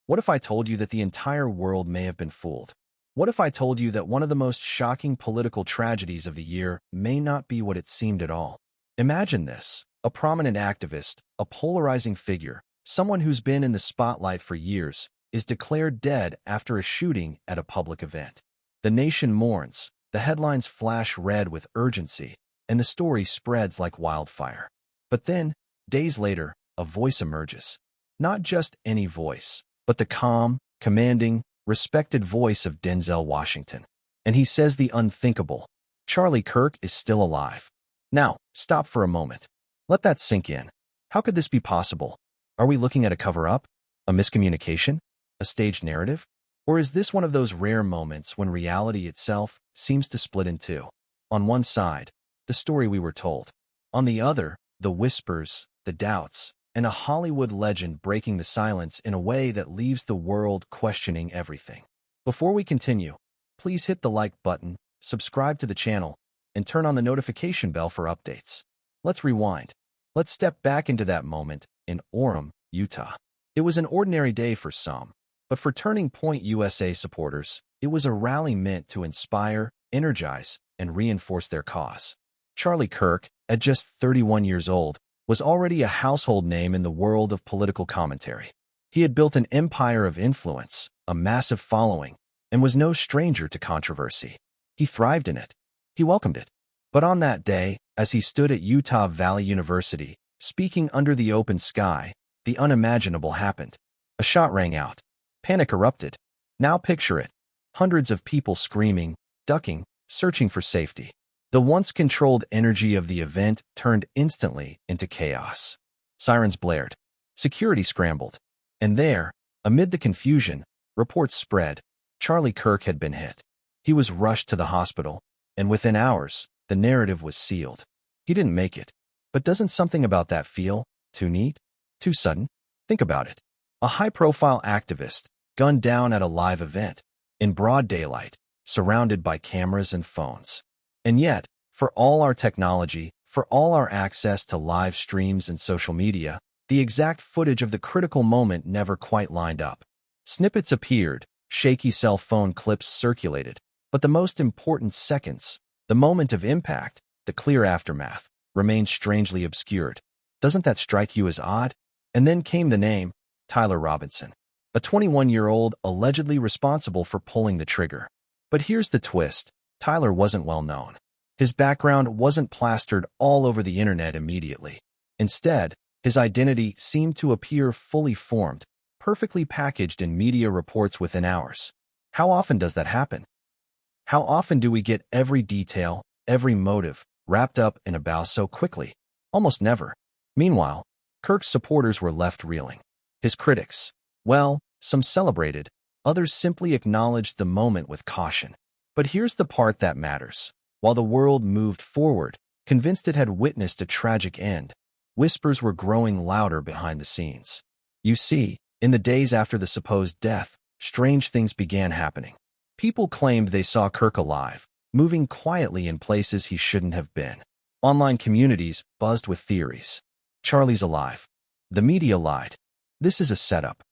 What if I told you that the entire world may have been fooled? What if I told you that one of the most shocking political tragedies of the year may not be what it seemed at all? Imagine this: a prominent activist, a polarizing figure, someone who's been in the spotlight for years, is declared dead after a shooting at a public event. The nation mourns, the headlines flash red with urgency, and the story spreads like wildfire. But then, days later, a voice emerges. Not just any voice, but the calm, commanding, respected voice of Denzel Washington. And he says the unthinkable: Charlie Kirk is still alive. Now, stop for a moment. Let that sink in. How could this be possible? Are we looking at a cover-up? A miscommunication? A staged narrative? Or is this one of those rare moments when reality itself seems to split in two? On one side, the story we were told. On the other, the whispers, the doubts, and a Hollywood legend breaking the silence in a way that leaves the world questioning everything. Before we continue, please hit the like button, subscribe to the channel, and turn on the notification bell for updates. Let's rewind. Let's step back into that moment in Orem, Utah. It was an ordinary day for some, but for Turning Point USA supporters, it was a rally meant to inspire, energize, and reinforce their cause. Charlie Kirk, at just 31 years old, was already a household name in the world of political commentary. He had built an empire of influence, a massive following, and was no stranger to controversy. He thrived in it. He welcomed it. But on that day, as he stood at Utah Valley University, speaking under the open sky, the unimaginable happened. A shot rang out. Panic erupted. Now picture it: hundreds of people screaming, ducking, searching for safety. The once controlled energy of the event turned instantly into chaos. Sirens blared. Security scrambled. And there, amid the confusion, reports spread: Charlie Kirk had been hit. He was rushed to the hospital, and within hours, the narrative was sealed. He didn't make it. But doesn't something about that feel too neat? Too sudden? Think about it. A high-profile activist, gunned down at a live event, in broad daylight, surrounded by cameras and phones. And yet, for all our technology, for all our access to live streams and social media, the exact footage of the critical moment never quite lined up. Snippets appeared, shaky cell phone clips circulated, but the most important seconds, the moment of impact, the clear aftermath, remained strangely obscured. Doesn't that strike you as odd? And then came the name, Tyler Robinson, a 21-year-old allegedly responsible for pulling the trigger. But here's the twist: Tyler wasn't well known. His background wasn't plastered all over the internet immediately. Instead, his identity seemed to appear fully formed, perfectly packaged in media reports within hours. How often does that happen? How often do we get every detail, every motive, wrapped up in a bow so quickly? Almost never. Meanwhile, Kirk's supporters were left reeling. His critics, well, some celebrated, others simply acknowledged the moment with caution. But here's the part that matters. While the world moved forward, convinced it had witnessed a tragic end, whispers were growing louder behind the scenes. You see, in the days after the supposed death, strange things began happening. People claimed they saw Kirk alive, moving quietly in places he shouldn't have been. Online communities buzzed with theories. Charlie's alive. The media lied. This is a setup.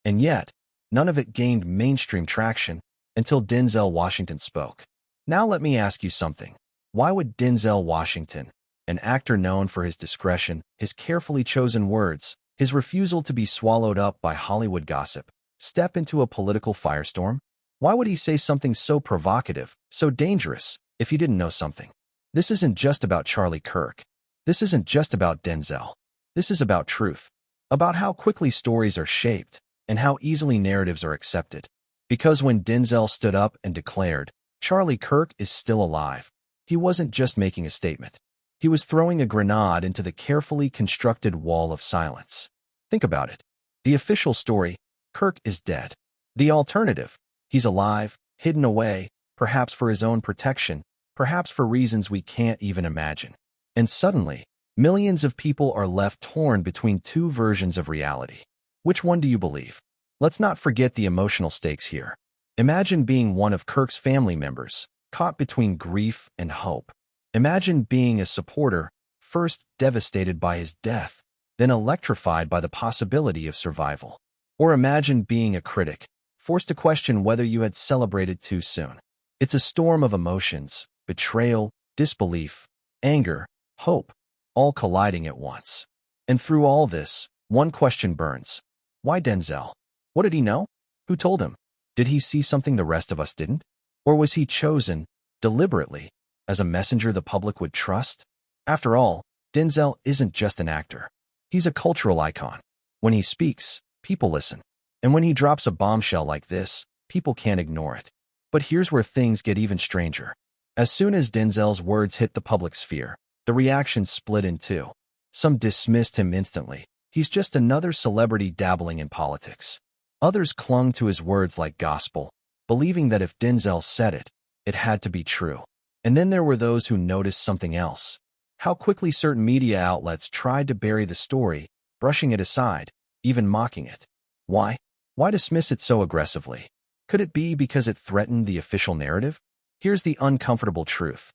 And yet, none of it gained mainstream traction until Denzel Washington spoke. Now let me ask you something. Why would Denzel Washington, an actor known for his discretion, his carefully chosen words, his refusal to be swallowed up by Hollywood gossip, step into a political firestorm? Why would he say something so provocative, so dangerous, if he didn't know something? This isn't just about Charlie Kirk. This isn't just about Denzel. This is about truth. About how quickly stories are shaped, and how easily narratives are accepted. Because when Denzel stood up and declared, Charlie Kirk is still alive, he wasn't just making a statement. He was throwing a grenade into the carefully constructed wall of silence. Think about it. The official story: Kirk is dead. The alternative: he's alive, hidden away, perhaps for his own protection, perhaps for reasons we can't even imagine. And suddenly, millions of people are left torn between two versions of reality. Which one do you believe? Let's not forget the emotional stakes here. Imagine being one of Kirk's family members, caught between grief and hope. Imagine being a supporter, first devastated by his death, then electrified by the possibility of survival. Or imagine being a critic, forced to question whether you had celebrated too soon. It's a storm of emotions, betrayal, disbelief, anger, hope, all colliding at once. And through all this, one question burns. Why Denzel? What did he know? Who told him? Did he see something the rest of us didn't? Or was he chosen, deliberately, as a messenger the public would trust? After all, Denzel isn't just an actor. He's a cultural icon. When he speaks, people listen. And when he drops a bombshell like this, people can't ignore it. But here's where things get even stranger. As soon as Denzel's words hit the public sphere, the reaction split in two. Some dismissed him instantly. He's just another celebrity dabbling in politics. Others clung to his words like gospel, believing that if Denzel said it, it had to be true. And then there were those who noticed something else. How quickly certain media outlets tried to bury the story, brushing it aside, even mocking it. Why? Why dismiss it so aggressively? Could it be because it threatened the official narrative? Here's the uncomfortable truth.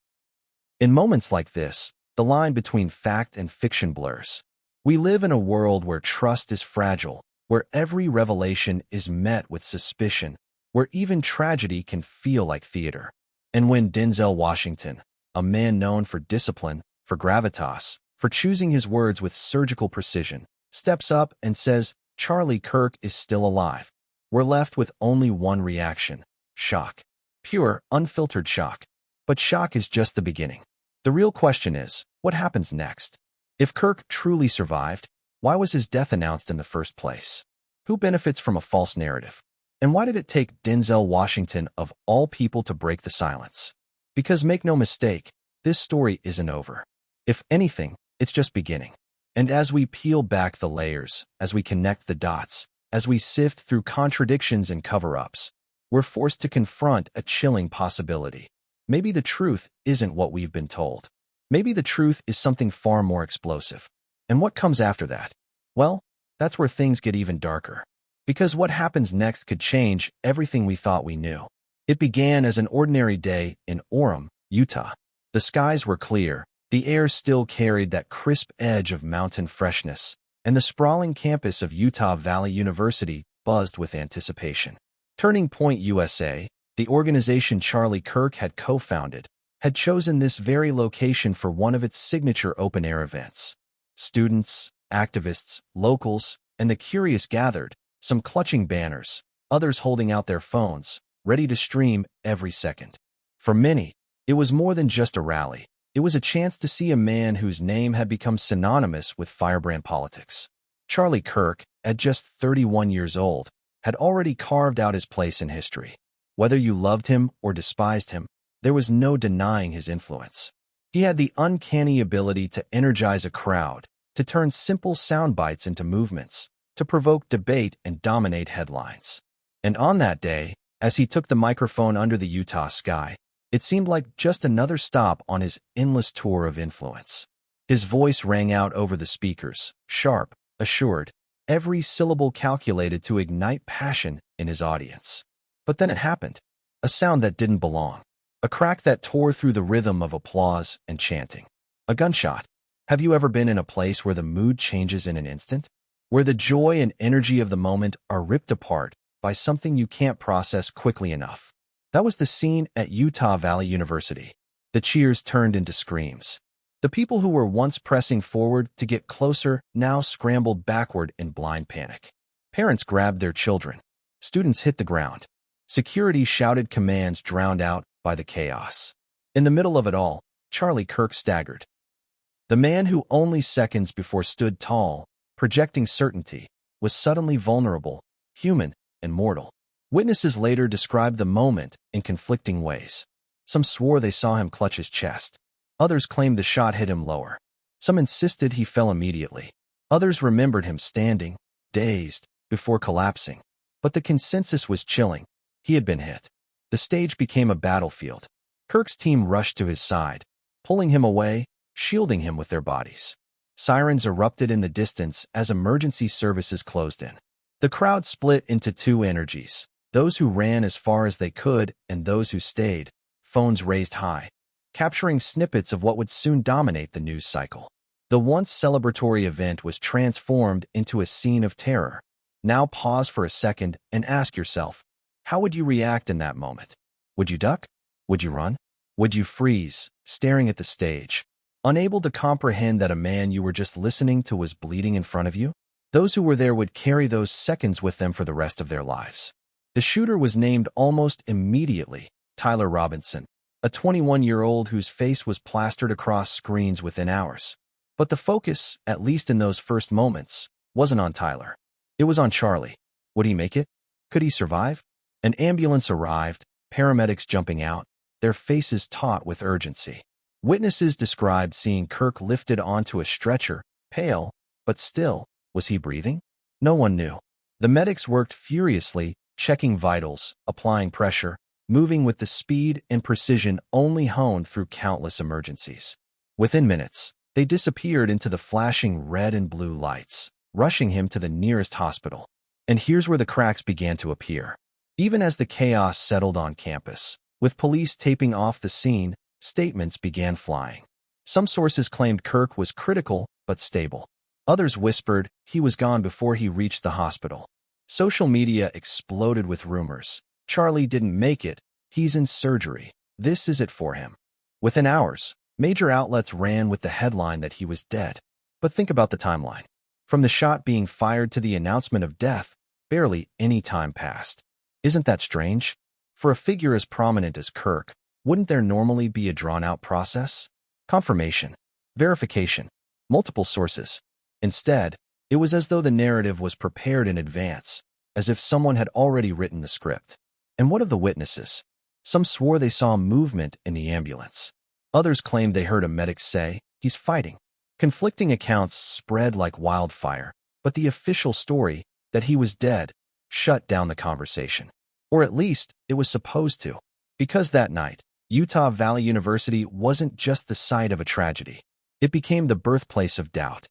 In moments like this, the line between fact and fiction blurs. We live in a world where trust is fragile, where every revelation is met with suspicion, where even tragedy can feel like theater. And when Denzel Washington, a man known for discipline, for gravitas, for choosing his words with surgical precision, steps up and says, Charlie Kirk is still alive, we're left with only one reaction: shock. Pure, unfiltered shock. But shock is just the beginning. The real question is, what happens next? If Kirk truly survived, why was his death announced in the first place? Who benefits from a false narrative? And why did it take Denzel Washington, of all people, to break the silence? Because make no mistake, this story isn't over. If anything, it's just beginning. And as we peel back the layers, as we connect the dots, as we sift through contradictions and cover-ups, we're forced to confront a chilling possibility. Maybe the truth isn't what we've been told. Maybe the truth is something far more explosive. And what comes after that? Well, that's where things get even darker. Because what happens next could change everything we thought we knew. It began as an ordinary day in Orem, Utah. The skies were clear, the air still carried that crisp edge of mountain freshness, and the sprawling campus of Utah Valley University buzzed with anticipation. Turning Point USA, the organization Charlie Kirk had co-founded, had chosen this very location for one of its signature open-air events. Students, activists, locals, and the curious gathered, some clutching banners, others holding out their phones, ready to stream every second. For many, it was more than just a rally. It was a chance to see a man whose name had become synonymous with firebrand politics. Charlie Kirk, at just 31 years old, had already carved out his place in history. Whether you loved him or despised him, there was no denying his influence. He had the uncanny ability to energize a crowd, to turn simple sound bites into movements, to provoke debate and dominate headlines. And on that day, as he took the microphone under the Utah sky, it seemed like just another stop on his endless tour of influence. His voice rang out over the speakers, sharp, assured, every syllable calculated to ignite passion in his audience. But then it happened. A sound that didn't belong. A crack that tore through the rhythm of applause and chanting. A gunshot. Have you ever been in a place where the mood changes in an instant? Where the joy and energy of the moment are ripped apart by something you can't process quickly enough? That was the scene at Utah Valley University. The cheers turned into screams. The people who were once pressing forward to get closer now scrambled backward in blind panic. Parents grabbed their children. Students hit the ground. Security shouted commands drowned out by the chaos. In the middle of it all, Charlie Kirk staggered. The man who only seconds before stood tall, projecting certainty, was suddenly vulnerable, human, and mortal. Witnesses later described the moment in conflicting ways. Some swore they saw him clutch his chest. Others claimed the shot hit him lower. Some insisted he fell immediately. Others remembered him standing, dazed, before collapsing. But the consensus was chilling. He had been hit. The stage became a battlefield. Kirk's team rushed to his side, pulling him away, shielding him with their bodies. Sirens erupted in the distance as emergency services closed in. The crowd split into two energies, those who ran as far as they could and those who stayed, phones raised high, capturing snippets of what would soon dominate the news cycle. The once celebratory event was transformed into a scene of terror. Now pause for a second and ask yourself, how would you react in that moment? Would you duck? Would you run? Would you freeze, staring at the stage, unable to comprehend that a man you were just listening to was bleeding in front of you? Those who were there would carry those seconds with them for the rest of their lives. The shooter was named almost immediately, Tyler Robinson, a 21-year-old whose face was plastered across screens within hours. But the focus, at least in those first moments, wasn't on Tyler. It was on Charlie. Would he make it? Could he survive? An ambulance arrived, paramedics jumping out, their faces taut with urgency. Witnesses described seeing Kirk lifted onto a stretcher, pale, but still. Was he breathing? No one knew. The medics worked furiously, checking vitals, applying pressure, moving with the speed and precision only honed through countless emergencies. Within minutes, they disappeared into the flashing red and blue lights, rushing him to the nearest hospital. And here's where the cracks began to appear. Even as the chaos settled on campus, with police taping off the scene, statements began flying. Some sources claimed Kirk was critical but stable. Others whispered he was gone before he reached the hospital. Social media exploded with rumors. Charlie didn't make it. He's in surgery. This is it for him. Within hours, major outlets ran with the headline that he was dead. But think about the timeline. From the shot being fired to the announcement of death, barely any time passed. Isn't that strange? For a figure as prominent as Kirk, wouldn't there normally be a drawn-out process? Confirmation, verification, multiple sources. Instead, it was as though the narrative was prepared in advance, as if someone had already written the script. And what of the witnesses? Some swore they saw movement in the ambulance. Others claimed they heard a medic say, "He's fighting." Conflicting accounts spread like wildfire, but the official story, that he was dead, shut down the conversation. Or at least, it was supposed to. Because that night, Utah Valley University wasn't just the site of a tragedy. It became the birthplace of doubt.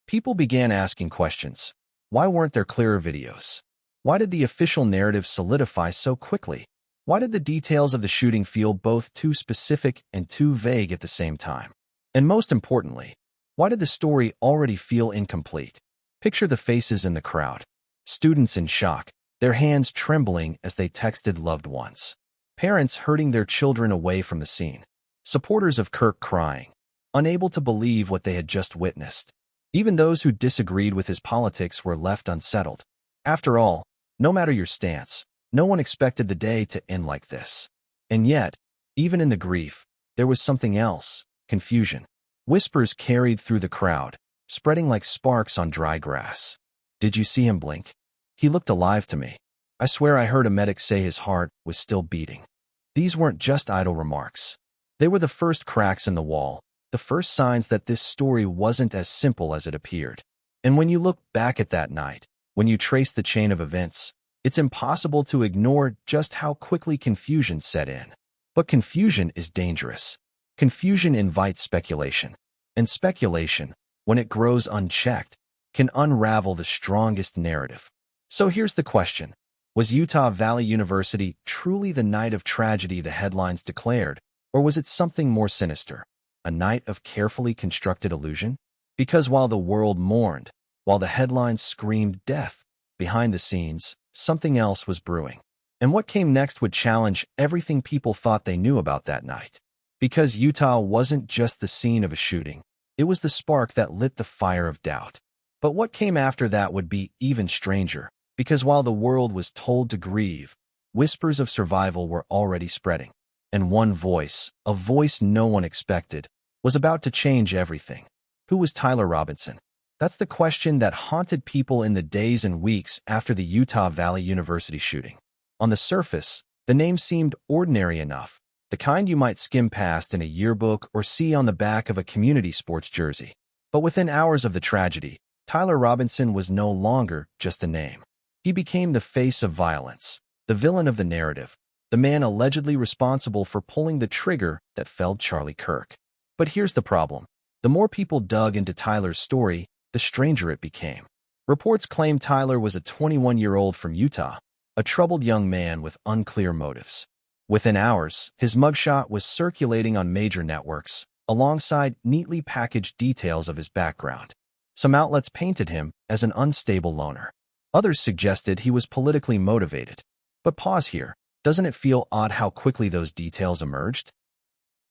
People began asking questions. Why weren't there clearer videos? Why did the official narrative solidify so quickly? Why did the details of the shooting feel both too specific and too vague at the same time? And most importantly, why did the story already feel incomplete? Picture the faces in the crowd. Students in shock, their hands trembling as they texted loved ones. Parents herding their children away from the scene. Supporters of Kirk crying, unable to believe what they had just witnessed. Even those who disagreed with his politics were left unsettled. After all, no matter your stance, no one expected the day to end like this. And yet, even in the grief, there was something else: confusion. Whispers carried through the crowd, spreading like sparks on dry grass. Did you see him blink? He looked alive to me. I swear I heard a medic say his heart was still beating. These weren't just idle remarks. They were the first cracks in the wall, the first signs that this story wasn't as simple as it appeared. And when you look back at that night, when you trace the chain of events, it's impossible to ignore just how quickly confusion set in. But confusion is dangerous. Confusion invites speculation. And speculation, when it grows unchecked, can unravel the strongest narrative. So here's the question. Was Utah Valley University truly the night of tragedy the headlines declared, or was it something more sinister? A night of carefully constructed illusion? Because while the world mourned, while the headlines screamed death, behind the scenes, something else was brewing. And what came next would challenge everything people thought they knew about that night. Because Utah wasn't just the scene of a shooting, it was the spark that lit the fire of doubt. But what came after that would be even stranger, because while the world was told to grieve, whispers of survival were already spreading. And one voice, a voice no one expected, was about to change everything. Who was Tyler Robinson? That's the question that haunted people in the days and weeks after the Utah Valley University shooting. On the surface, the name seemed ordinary enough, the kind you might skim past in a yearbook or see on the back of a community sports jersey. But within hours of the tragedy, Tyler Robinson was no longer just a name. He became the face of violence, the villain of the narrative, the man allegedly responsible for pulling the trigger that felled Charlie Kirk. But here's the problem. The more people dug into Tyler's story, the stranger it became. Reports claimed Tyler was a 21-year-old from Utah, a troubled young man with unclear motives. Within hours, his mugshot was circulating on major networks, alongside neatly packaged details of his background. Some outlets painted him as an unstable loner, Others suggested he was politically motivated. But pause here. Doesn't it feel odd how quickly those details emerged?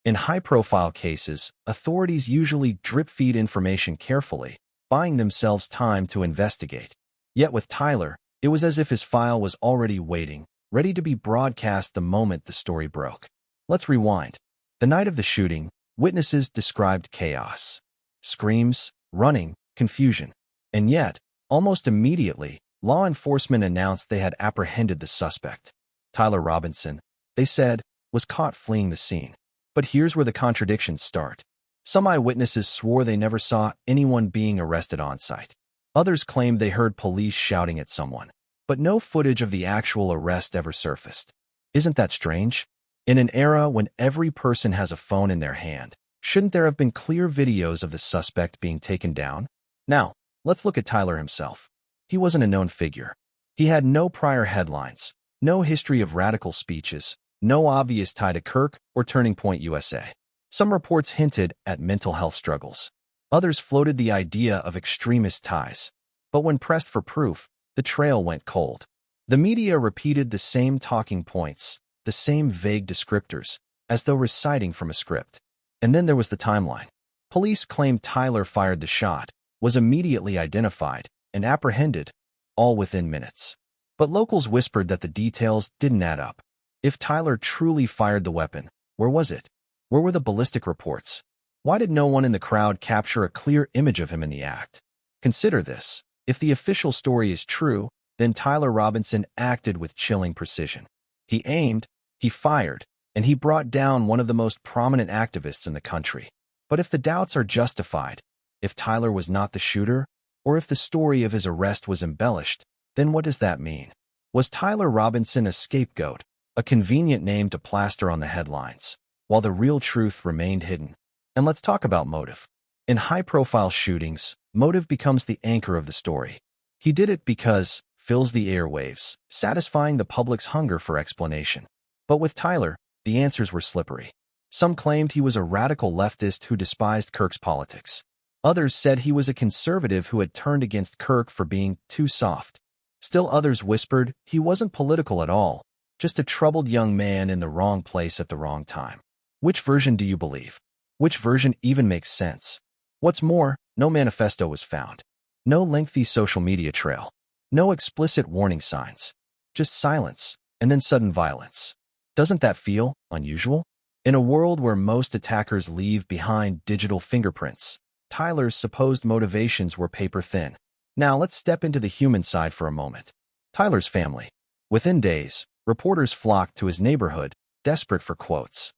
In high-profile cases, authorities usually drip-feed information carefully, buying themselves time to investigate. Yet with Tyler, it was as if his file was already waiting, ready to be broadcast the moment the story broke. Let's rewind. The night of the shooting, witnesses described chaos. Screams, running, confusion. And yet, almost immediately, law enforcement announced they had apprehended the suspect. Tyler Robinson, they said, was caught fleeing the scene. But here's where the contradictions start. Some eyewitnesses swore they never saw anyone being arrested on site. Others claimed they heard police shouting at someone. But no footage of the actual arrest ever surfaced. Isn't that strange? In an era when every person has a phone in their hand, shouldn't there have been clear videos of the suspect being taken down? Now, let's look at Tyler himself. He wasn't a known figure. He had no prior headlines, no history of radical speeches, no obvious tie to Kirk or Turning Point USA. Some reports hinted at mental health struggles. Others floated the idea of extremist ties. But when pressed for proof, the trail went cold. The media repeated the same talking points, the same vague descriptors, as though reciting from a script. And then there was the timeline. Police claimed Tyler fired the shot, was immediately identified, and apprehended, all within minutes. But locals whispered that the details didn't add up. If Tyler truly fired the weapon, where was it? Where were the ballistic reports? Why did no one in the crowd capture a clear image of him in the act? Consider this. If the official story is true, then Tyler Robinson acted with chilling precision. He aimed, he fired, and he brought down one of the most prominent activists in the country. But if the doubts are justified, if Tyler was not the shooter, or if the story of his arrest was embellished, then what does that mean? Was Tyler Robinson a scapegoat, a convenient name to plaster on the headlines, while the real truth remained hidden? And let's talk about motive. In high-profile shootings, motive becomes the anchor of the story. He did it because fills the airwaves, satisfying the public's hunger for explanation. But with Tyler, the answers were slippery. Some claimed he was a radical leftist who despised Kirk's politics. Others said he was a conservative who had turned against Kirk for being too soft. Still others whispered he wasn't political at all, just a troubled young man in the wrong place at the wrong time. Which version do you believe? Which version even makes sense? What's more, no manifesto was found. No lengthy social media trail. No explicit warning signs. Just silence, and then sudden violence. Doesn't that feel unusual? In a world where most attackers leave behind digital fingerprints, Tyler's supposed motivations were paper-thin. Now let's step into the human side for a moment. Tyler's family. Within days, reporters flocked to his neighborhood, desperate for quotes.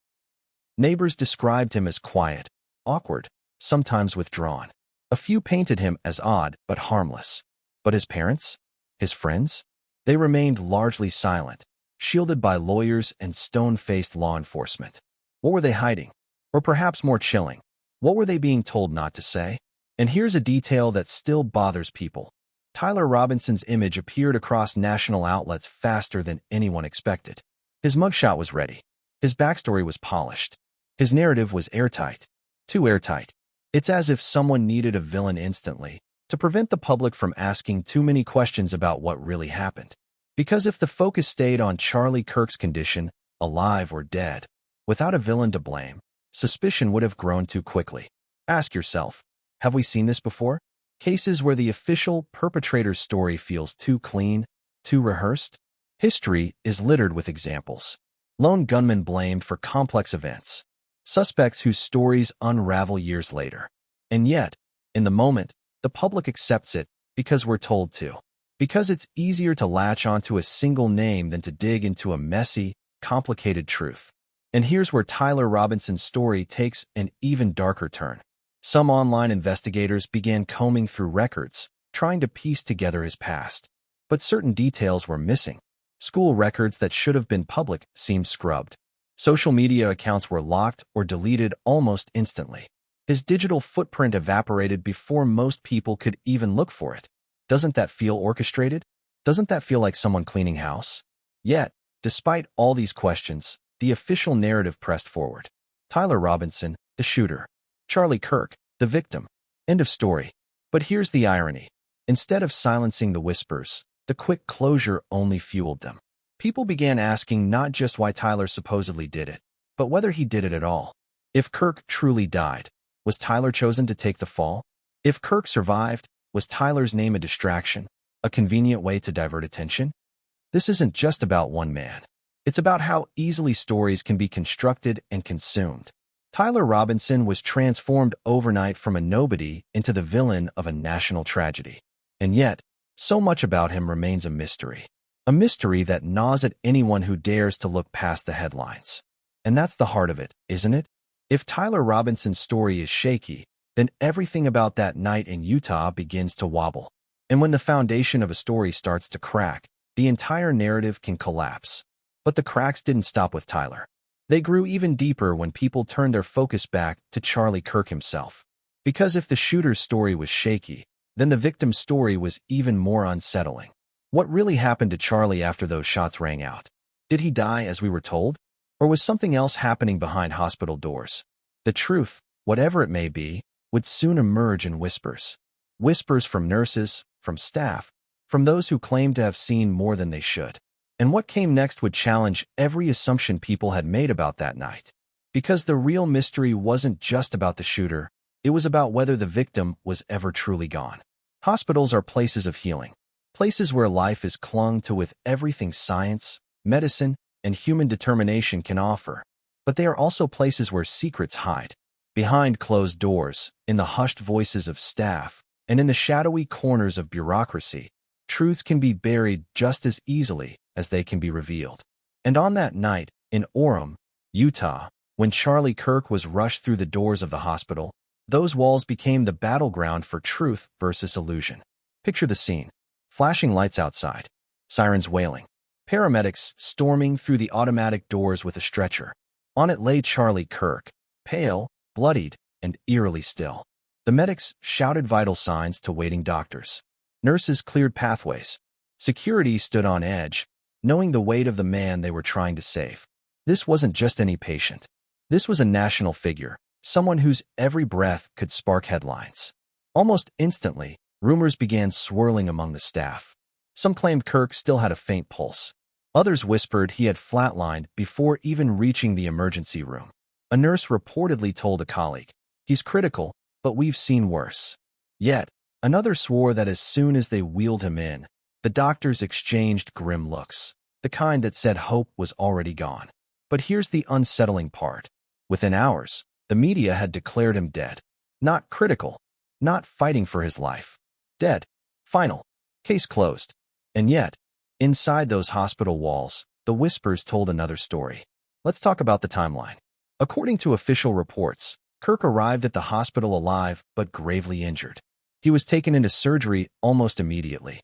Neighbors described him as quiet, awkward, sometimes withdrawn. A few painted him as odd but harmless. But his parents? His friends? They remained largely silent, shielded by lawyers and stone-faced law enforcement. What were they hiding? Or perhaps more chilling, what were they being told not to say? And here's a detail that still bothers people. Tyler Robinson's image appeared across national outlets faster than anyone expected. His mugshot was ready. His backstory was polished. His narrative was airtight. Too airtight. It's as if someone needed a villain instantly to prevent the public from asking too many questions about what really happened. Because if the focus stayed on Charlie Kirk's condition, alive or dead, without a villain to blame, suspicion would have grown too quickly. Ask yourself, have we seen this before? Cases where the official perpetrator's story feels too clean, too rehearsed? History is littered with examples. Lone gunmen blamed for complex events. Suspects whose stories unravel years later. And yet, in the moment, the public accepts it because we're told to. Because it's easier to latch onto a single name than to dig into a messy, complicated truth. And here's where Tyler Robinson's story takes an even darker turn. Some online investigators began combing through records, trying to piece together his past. But certain details were missing. School records that should have been public seemed scrubbed. Social media accounts were locked or deleted almost instantly. His digital footprint evaporated before most people could even look for it. Doesn't that feel orchestrated? Doesn't that feel like someone cleaning house? Yet, despite all these questions, the official narrative pressed forward. Tyler Robinson, the shooter. Charlie Kirk, the victim. End of story. But here's the irony. Instead of silencing the whispers, The quick closure only fueled them. People began asking not just why Tyler supposedly did it, but whether he did it at all. If Kirk truly died, was Tyler chosen to take the fall? If Kirk survived, was Tyler's name a distraction, a convenient way to divert attention? This isn't just about one man. It's about how easily stories can be constructed and consumed. Tyler Robinson was transformed overnight from a nobody into the villain of a national tragedy. And yet, so much about him remains a mystery. A mystery that gnaws at anyone who dares to look past the headlines. And that's the heart of it, isn't it? If Tyler Robinson's story is shaky, then everything about that night in Utah begins to wobble. And when the foundation of a story starts to crack, the entire narrative can collapse. But the cracks didn't stop with Tyler. They grew even deeper when people turned their focus back to Charlie Kirk himself. Because if the shooter's story was shaky, then the victim's story was even more unsettling. What really happened to Charlie after those shots rang out? Did he die as we were told? Or was something else happening behind hospital doors? The truth, whatever it may be, would soon emerge in whispers. Whispers from nurses, from staff, from those who claimed to have seen more than they should. And what came next would challenge every assumption people had made about that night. Because the real mystery wasn't just about the shooter, it was about whether the victim was ever truly gone. Hospitals are places of healing, places where life is clung to with everything science, medicine, and human determination can offer. But they are also places where secrets hide, behind closed doors, in the hushed voices of staff, and in the shadowy corners of bureaucracy. Truths can be buried just as easily as they can be revealed. And on that night, in Orem, Utah, when Charlie Kirk was rushed through the doors of the hospital, those walls became the battleground for truth versus illusion. Picture the scene. Flashing lights outside, sirens wailing, paramedics storming through the automatic doors with a stretcher. On it lay Charlie Kirk, pale, bloodied, and eerily still. The medics shouted vital signs to waiting doctors. Nurses cleared pathways. Security stood on edge, knowing the weight of the man they were trying to save. This wasn't just any patient. This was a national figure, someone whose every breath could spark headlines. Almost instantly, rumors began swirling among the staff. Some claimed Kirk still had a faint pulse. Others whispered he had flatlined before even reaching the emergency room. A nurse reportedly told a colleague, "He's critical, but we've seen worse." Yet, another swore that as soon as they wheeled him in, the doctors exchanged grim looks, the kind that said hope was already gone. But here's the unsettling part. Within hours, the media had declared him dead. Not critical, not fighting for his life. Dead. Final. Case closed. And yet, inside those hospital walls, the whispers told another story. Let's talk about the timeline. According to official reports, Kirk arrived at the hospital alive but gravely injured. He was taken into surgery almost immediately.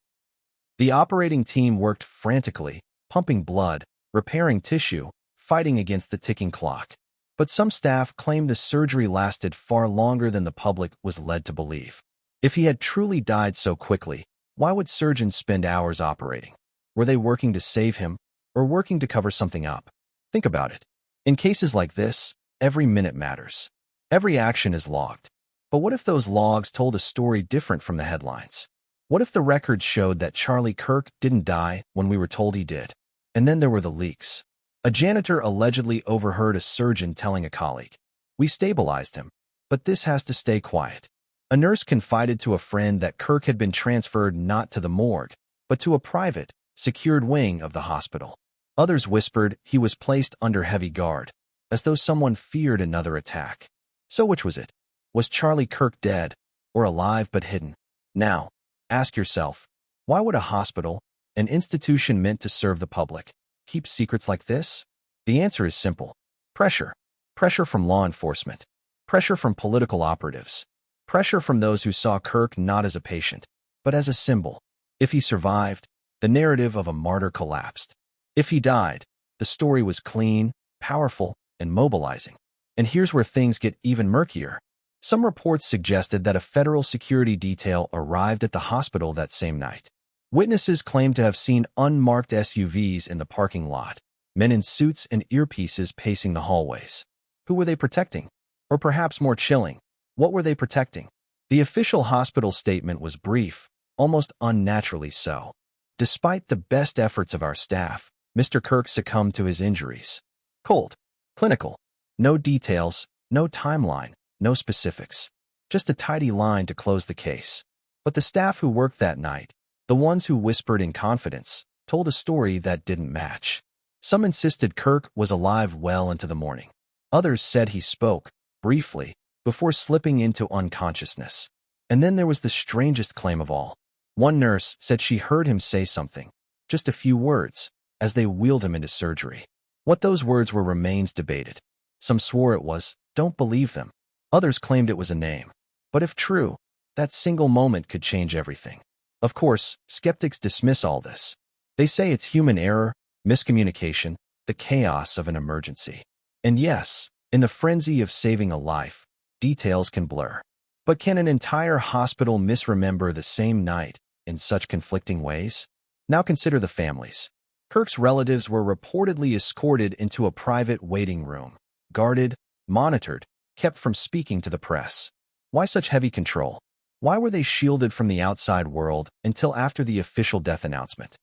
The operating team worked frantically, pumping blood, repairing tissue, fighting against the ticking clock. But some staff claimed the surgery lasted far longer than the public was led to believe. If he had truly died so quickly, why would surgeons spend hours operating? Were they working to save him, or working to cover something up? Think about it. In cases like this, every minute matters. Every action is logged. But what if those logs told a story different from the headlines? What if the records showed that Charlie Kirk didn't die when we were told he did? And then there were the leaks. A janitor allegedly overheard a surgeon telling a colleague, "We stabilized him, but this has to stay quiet." A nurse confided to a friend that Kirk had been transferred not to the morgue, but to a private, secured wing of the hospital. Others whispered he was placed under heavy guard, as though someone feared another attack. So which was it? Was Charlie Kirk dead, or alive but hidden? Now, ask yourself, why would a hospital, an institution meant to serve the public, keep secrets like this? The answer is simple. Pressure. Pressure from law enforcement. Pressure from political operatives. Pressure from those who saw Kirk not as a patient, but as a symbol. If he survived, the narrative of a martyr collapsed. If he died, the story was clean, powerful, and mobilizing. And here's where things get even murkier. Some reports suggested that a federal security detail arrived at the hospital that same night. Witnesses claimed to have seen unmarked SUVs in the parking lot, men in suits and earpieces pacing the hallways. Who were they protecting? Or perhaps more chilling, what were they protecting? The official hospital statement was brief, almost unnaturally so. Despite the best efforts of our staff, Mr. Kirk succumbed to his injuries. Cold. Clinical. No details, no timeline, no specifics. Just a tidy line to close the case. But the staff who worked that night, the ones who whispered in confidence, told a story that didn't match. Some insisted Kirk was alive well into the morning. Others said he spoke, briefly, before slipping into unconsciousness. And then there was the strangest claim of all. One nurse said she heard him say something, just a few words, as they wheeled him into surgery. What those words were remains debated. Some swore it was, "Don't believe them." Others claimed it was a name. But if true, that single moment could change everything. Of course, skeptics dismiss all this. They say it's human error, miscommunication, the chaos of an emergency. And yes, in the frenzy of saving a life, details can blur. But can an entire hospital misremember the same night in such conflicting ways? Now consider the families. Kirk's relatives were reportedly escorted into a private waiting room, guarded, monitored, kept from speaking to the press. Why such heavy control? Why were they shielded from the outside world until after the official death announcement?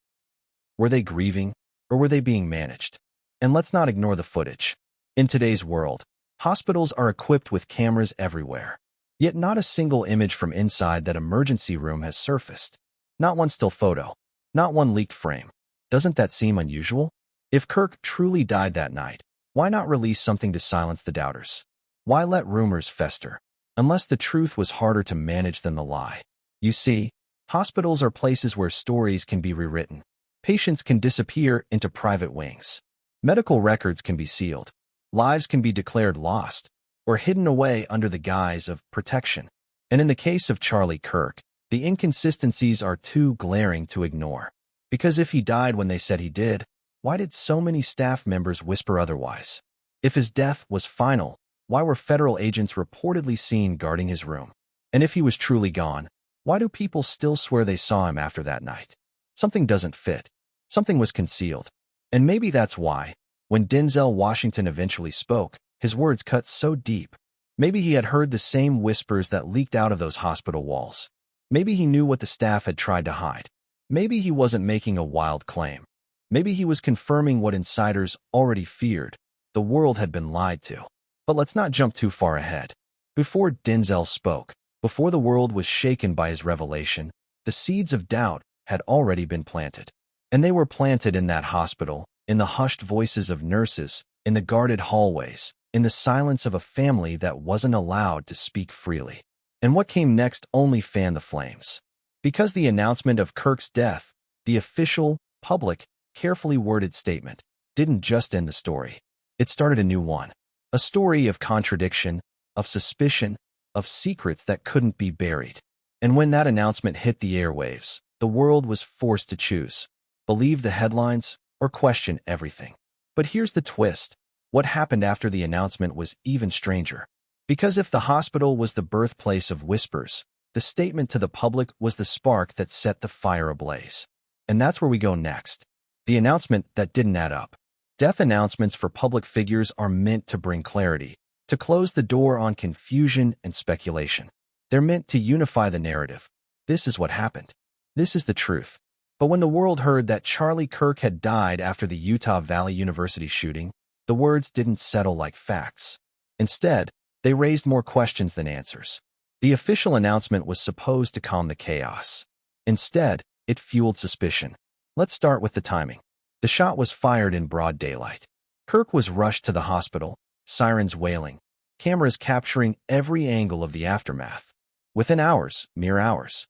Were they grieving, or were they being managed? And let's not ignore the footage. In today's world, hospitals are equipped with cameras everywhere. Yet not a single image from inside that emergency room has surfaced. Not one still photo. Not one leaked frame. Doesn't that seem unusual? If Kirk truly died that night, why not release something to silence the doubters? Why let rumors fester? Unless the truth was harder to manage than the lie. You see, hospitals are places where stories can be rewritten. Patients can disappear into private wings. Medical records can be sealed. Lives can be declared lost, or hidden away under the guise of protection. And in the case of Charlie Kirk, the inconsistencies are too glaring to ignore. Because if he died when they said he did, why did so many staff members whisper otherwise? If his death was final, why were federal agents reportedly seen guarding his room? And if he was truly gone, why do people still swear they saw him after that night? Something doesn't fit. Something was concealed. And maybe that's why, when Denzel Washington eventually spoke, his words cut so deep. Maybe he had heard the same whispers that leaked out of those hospital walls. Maybe he knew what the staff had tried to hide. Maybe he wasn't making a wild claim. Maybe he was confirming what insiders already feared. The world had been lied to. But let's not jump too far ahead. Before Denzel spoke, before the world was shaken by his revelation, the seeds of doubt had already been planted. And they were planted in that hospital, in the hushed voices of nurses, in the guarded hallways, in the silence of a family that wasn't allowed to speak freely. And what came next only fanned the flames. Because the announcement of Kirk's death, the official, public, carefully worded statement, didn't just end the story. It started a new one. A story of contradiction, of suspicion, of secrets that couldn't be buried. And when that announcement hit the airwaves, the world was forced to choose. Believe the headlines or question everything. But here's the twist. What happened after the announcement was even stranger. Because if the hospital was the birthplace of whispers, the statement to the public was the spark that set the fire ablaze. And that's where we go next. The announcement that didn't add up. Death announcements for public figures are meant to bring clarity, to close the door on confusion and speculation. They're meant to unify the narrative. This is what happened. This is the truth. But when the world heard that Charlie Kirk had died after the Utah Valley University shooting, the words didn't settle like facts. Instead, they raised more questions than answers. The official announcement was supposed to calm the chaos. Instead, it fueled suspicion. Let's start with the timing. The shot was fired in broad daylight. Kirk was rushed to the hospital, sirens wailing, cameras capturing every angle of the aftermath. Within hours, mere hours,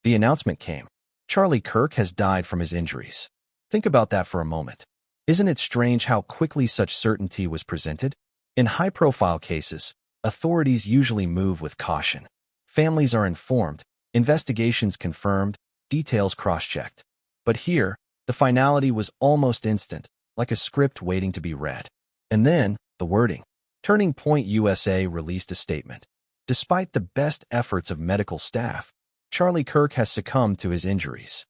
the announcement came. Charlie Kirk has died from his injuries. Think about that for a moment. Isn't it strange how quickly such certainty was presented? In high-profile cases, authorities usually move with caution. Families are informed, investigations confirmed, details cross-checked. But here, the finality was almost instant, like a script waiting to be read. And then, the wording. Turning Point USA released a statement. Despite the best efforts of medical staff, Charlie Kirk has succumbed to his injuries.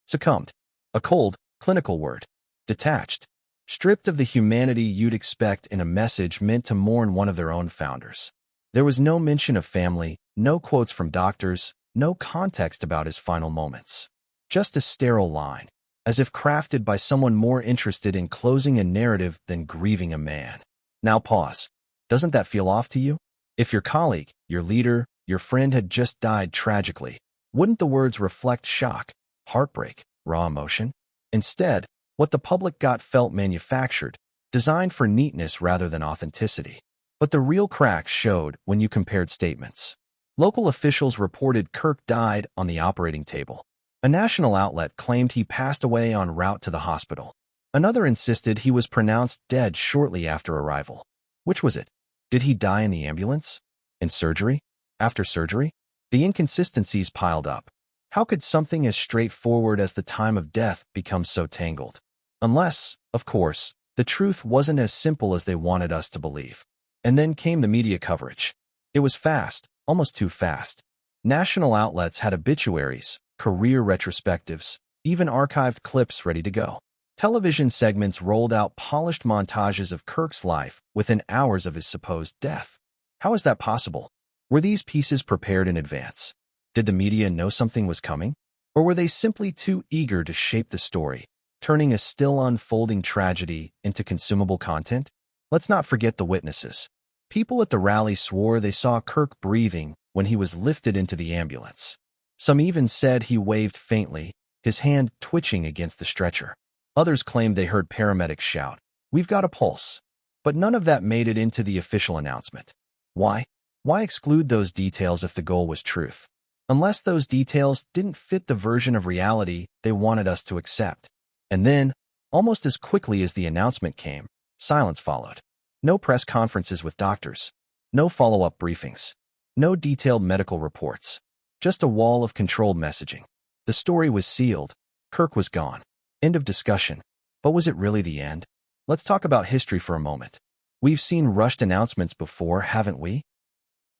Succumbed. A cold, clinical word. Detached. Stripped of the humanity you'd expect in a message meant to mourn one of their own founders. There was no mention of family, no quotes from doctors, no context about his final moments. Just a sterile line, as if crafted by someone more interested in closing a narrative than grieving a man. Now pause. Doesn't that feel off to you? If your colleague, your leader, your friend had just died tragically, wouldn't the words reflect shock, heartbreak, raw emotion? Instead, what the public got felt manufactured, designed for neatness rather than authenticity. But the real cracks showed when you compared statements. Local officials reported Kirk died on the operating table. A national outlet claimed he passed away en route to the hospital. Another insisted he was pronounced dead shortly after arrival. Which was it? Did he die in the ambulance? In surgery? After surgery? The inconsistencies piled up. How could something as straightforward as the time of death become so tangled? Unless, of course, the truth wasn't as simple as they wanted us to believe. And then came the media coverage. It was fast, almost too fast. National outlets had obituaries, career retrospectives, even archived clips ready to go. Television segments rolled out polished montages of Kirk's life within hours of his supposed death. How is that possible? Were these pieces prepared in advance? Did the media know something was coming? Or were they simply too eager to shape the story, turning a still unfolding tragedy into consumable content? Let's not forget the witnesses. People at the rally swore they saw Kirk breathing when he was lifted into the ambulance. Some even said he waved faintly, his hand twitching against the stretcher. Others claimed they heard paramedics shout, "We've got a pulse." But none of that made it into the official announcement. Why? Why exclude those details if the goal was truth? Unless those details didn't fit the version of reality they wanted us to accept. And then, almost as quickly as the announcement came, silence followed. No press conferences with doctors. No follow-up briefings. No detailed medical reports. Just a wall of controlled messaging. The story was sealed. Kirk was gone. End of discussion. But was it really the end? Let's talk about history for a moment. We've seen rushed announcements before, haven't we?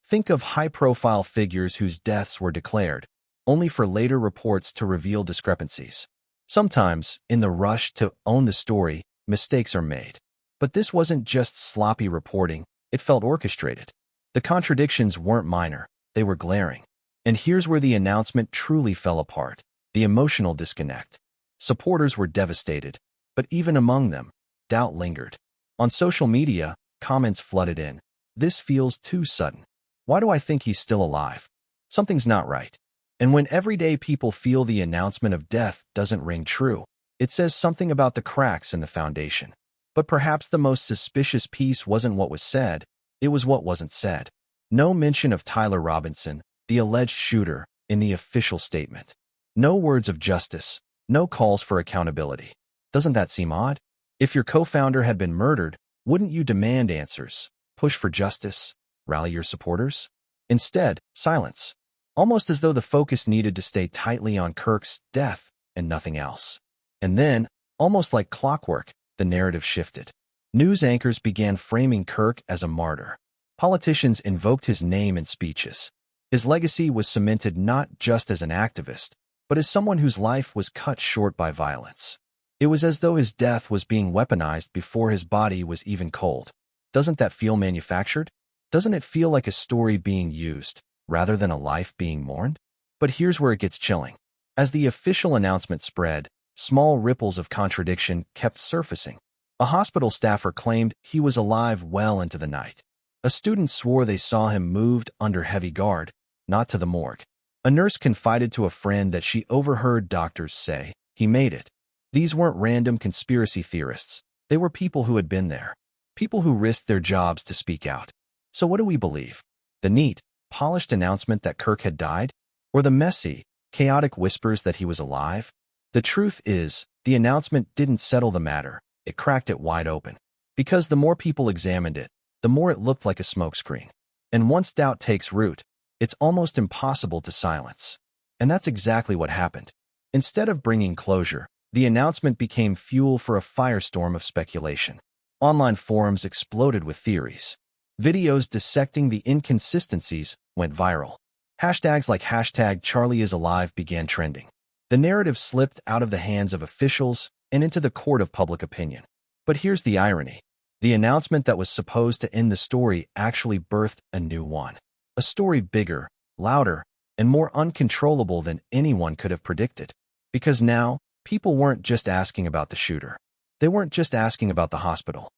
Think of high-profile figures whose deaths were declared, only for later reports to reveal discrepancies. Sometimes, in the rush to own the story, mistakes are made. But this wasn't just sloppy reporting, it felt orchestrated. The contradictions weren't minor, they were glaring. And here's where the announcement truly fell apart: the emotional disconnect. Supporters were devastated, but even among them, doubt lingered. On social media, comments flooded in. "This feels too sudden. Why do I think he's still alive? Something's not right." And when everyday people feel the announcement of death doesn't ring true, it says something about the cracks in the foundation. But perhaps the most suspicious piece wasn't what was said, it was what wasn't said. No mention of Tyler Robinson, the alleged shooter, in the official statement. No words of justice, no calls for accountability. Doesn't that seem odd? If your co-founder had been murdered, wouldn't you demand answers, push for justice, rally your supporters? Instead, silence. Almost as though the focus needed to stay tightly on Kirk's death and nothing else. And then, almost like clockwork, the narrative shifted. News anchors began framing Kirk as a martyr. Politicians invoked his name in speeches. His legacy was cemented not just as an activist, but as someone whose life was cut short by violence. It was as though his death was being weaponized before his body was even cold. Doesn't that feel manufactured? Doesn't it feel like a story being used, rather than a life being mourned? But here's where it gets chilling. As the official announcement spread, small ripples of contradiction kept surfacing. A hospital staffer claimed he was alive well into the night. A student swore they saw him moved under heavy guard, not to the morgue. A nurse confided to a friend that she overheard doctors say he made it. These weren't random conspiracy theorists. They were people who had been there. People who risked their jobs to speak out. So what do we believe? The neat, polished announcement that Kirk had died? Or the messy, chaotic whispers that he was alive? The truth is, the announcement didn't settle the matter. It cracked it wide open. Because the more people examined it, the more it looked like a smokescreen. And once doubt takes root, it's almost impossible to silence. And that's exactly what happened. Instead of bringing closure, the announcement became fuel for a firestorm of speculation. Online forums exploded with theories. Videos dissecting the inconsistencies went viral. Hashtags like #CharlieIsAlive began trending. The narrative slipped out of the hands of officials and into the court of public opinion. But here's the irony. The announcement that was supposed to end the story actually birthed a new one. A story bigger, louder, and more uncontrollable than anyone could have predicted. Because now, people weren't just asking about the shooter. They weren't just asking about the hospital.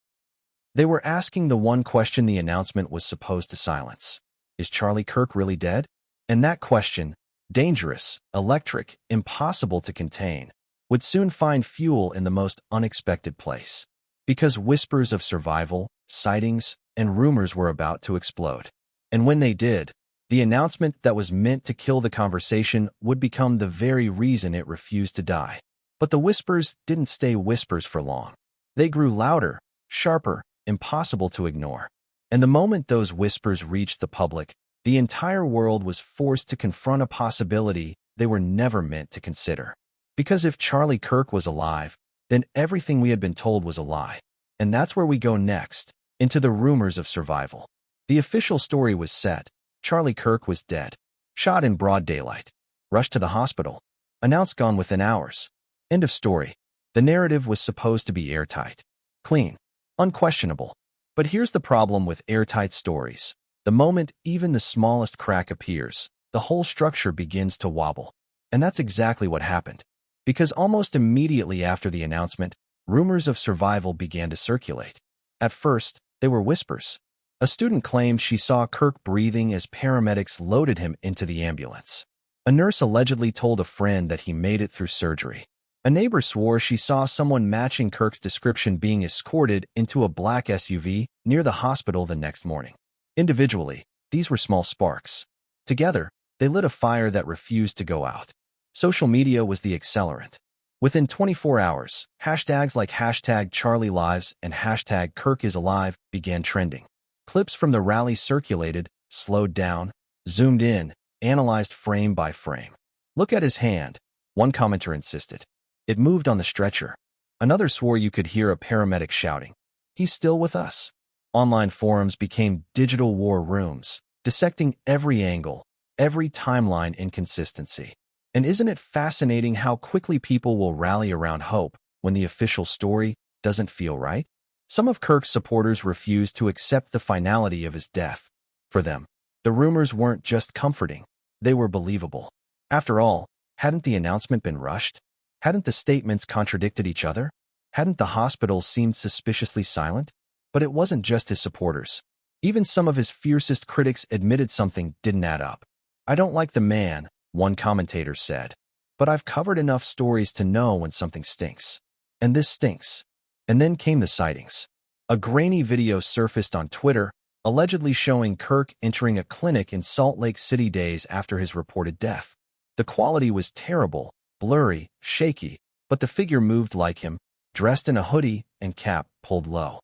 They were asking the one question the announcement was supposed to silence. Is Charlie Kirk really dead? And that question, dangerous, electric, impossible to contain, would soon find fuel in the most unexpected place. Because whispers of survival, sightings, and rumors were about to explode. And when they did, the announcement that was meant to kill the conversation would become the very reason it refused to die. But the whispers didn't stay whispers for long. They grew louder, sharper, impossible to ignore. And the moment those whispers reached the public, the entire world was forced to confront a possibility they were never meant to consider. Because if Charlie Kirk was alive, then everything we had been told was a lie. And that's where we go next, into the rumors of survival. The official story was set. Charlie Kirk was dead, shot in broad daylight, rushed to the hospital, announced gone within hours. End of story. The narrative was supposed to be airtight, clean, unquestionable. But here's the problem with airtight stories. The moment even the smallest crack appears, the whole structure begins to wobble. And that's exactly what happened. Because almost immediately after the announcement, rumors of survival began to circulate. At first, they were whispers. A student claimed she saw Kirk breathing as paramedics loaded him into the ambulance. A nurse allegedly told a friend that he made it through surgery. A neighbor swore she saw someone matching Kirk's description being escorted into a black SUV near the hospital the next morning. Individually, these were small sparks. Together, they lit a fire that refused to go out. Social media was the accelerant. Within 24 hours, hashtags like #CharlieLives and #KirkIsAlive began trending. Clips from the rally circulated, slowed down, zoomed in, analyzed frame by frame. Look at his hand, one commenter insisted. It moved on the stretcher. Another swore you could hear a paramedic shouting, "He's still with us." Online forums became digital war rooms, dissecting every angle, every timeline inconsistency. And isn't it fascinating how quickly people will rally around hope when the official story doesn't feel right? Some of Kirk's supporters refused to accept the finality of his death. For them, the rumors weren't just comforting, they were believable. After all, hadn't the announcement been rushed? Hadn't the statements contradicted each other? Hadn't the hospital seemed suspiciously silent? But it wasn't just his supporters. Even some of his fiercest critics admitted something didn't add up. "I don't like the man," one commentator said, "but I've covered enough stories to know when something stinks. And this stinks." And then came the sightings. A grainy video surfaced on Twitter, allegedly showing Kirk entering a clinic in Salt Lake City days after his reported death. The quality was terrible, blurry, shaky, but the figure moved like him, dressed in a hoodie and cap pulled low.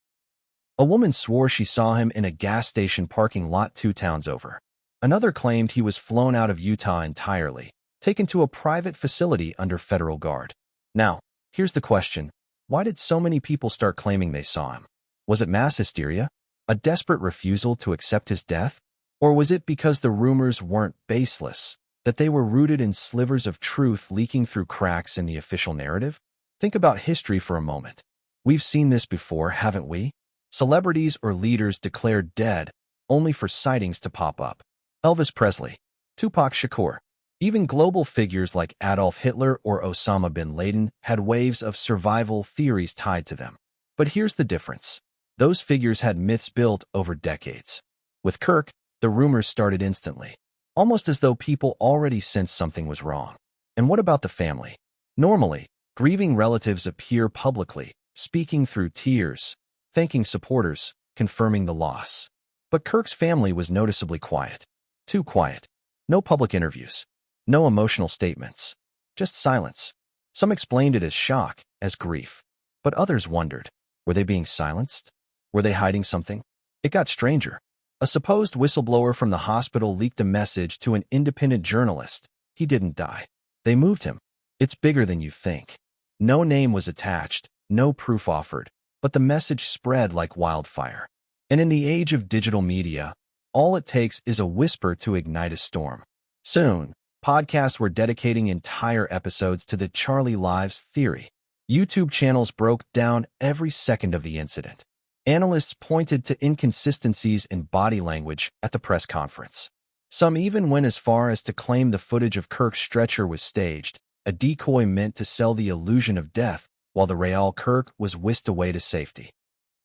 A woman swore she saw him in a gas station parking lot 2 towns over. Another claimed he was flown out of Utah entirely, taken to a private facility under federal guard. Now, here's the question. Why did so many people start claiming they saw him? Was it mass hysteria? A desperate refusal to accept his death? Or was it because the rumors weren't baseless, that they were rooted in slivers of truth leaking through cracks in the official narrative? Think about history for a moment. We've seen this before, haven't we? Celebrities or leaders declared dead, only for sightings to pop up. Elvis Presley, Tupac Shakur, even global figures like Adolf Hitler or Osama bin Laden had waves of survival theories tied to them. But here's the difference. Those figures had myths built over decades. With Kirk, the rumors started instantly, almost as though people already sensed something was wrong. And what about the family? Normally, grieving relatives appear publicly, speaking through tears, thanking supporters, confirming the loss. But Kirk's family was noticeably quiet. Too quiet. No public interviews. No emotional statements. Just silence. Some explained it as shock, as grief. But others wondered, were they being silenced? Were they hiding something? It got stranger. A supposed whistleblower from the hospital leaked a message to an independent journalist. He didn't die. They moved him. It's bigger than you think. No name was attached, no proof offered, but the message spread like wildfire. And in the age of digital media, all it takes is a whisper to ignite a storm. Soon, podcasts were dedicating entire episodes to the Charlie Lives theory. YouTube channels broke down every second of the incident. Analysts pointed to inconsistencies in body language at the press conference. Some even went as far as to claim the footage of Kirk's stretcher was staged, a decoy meant to sell the illusion of death while the real Kirk was whisked away to safety.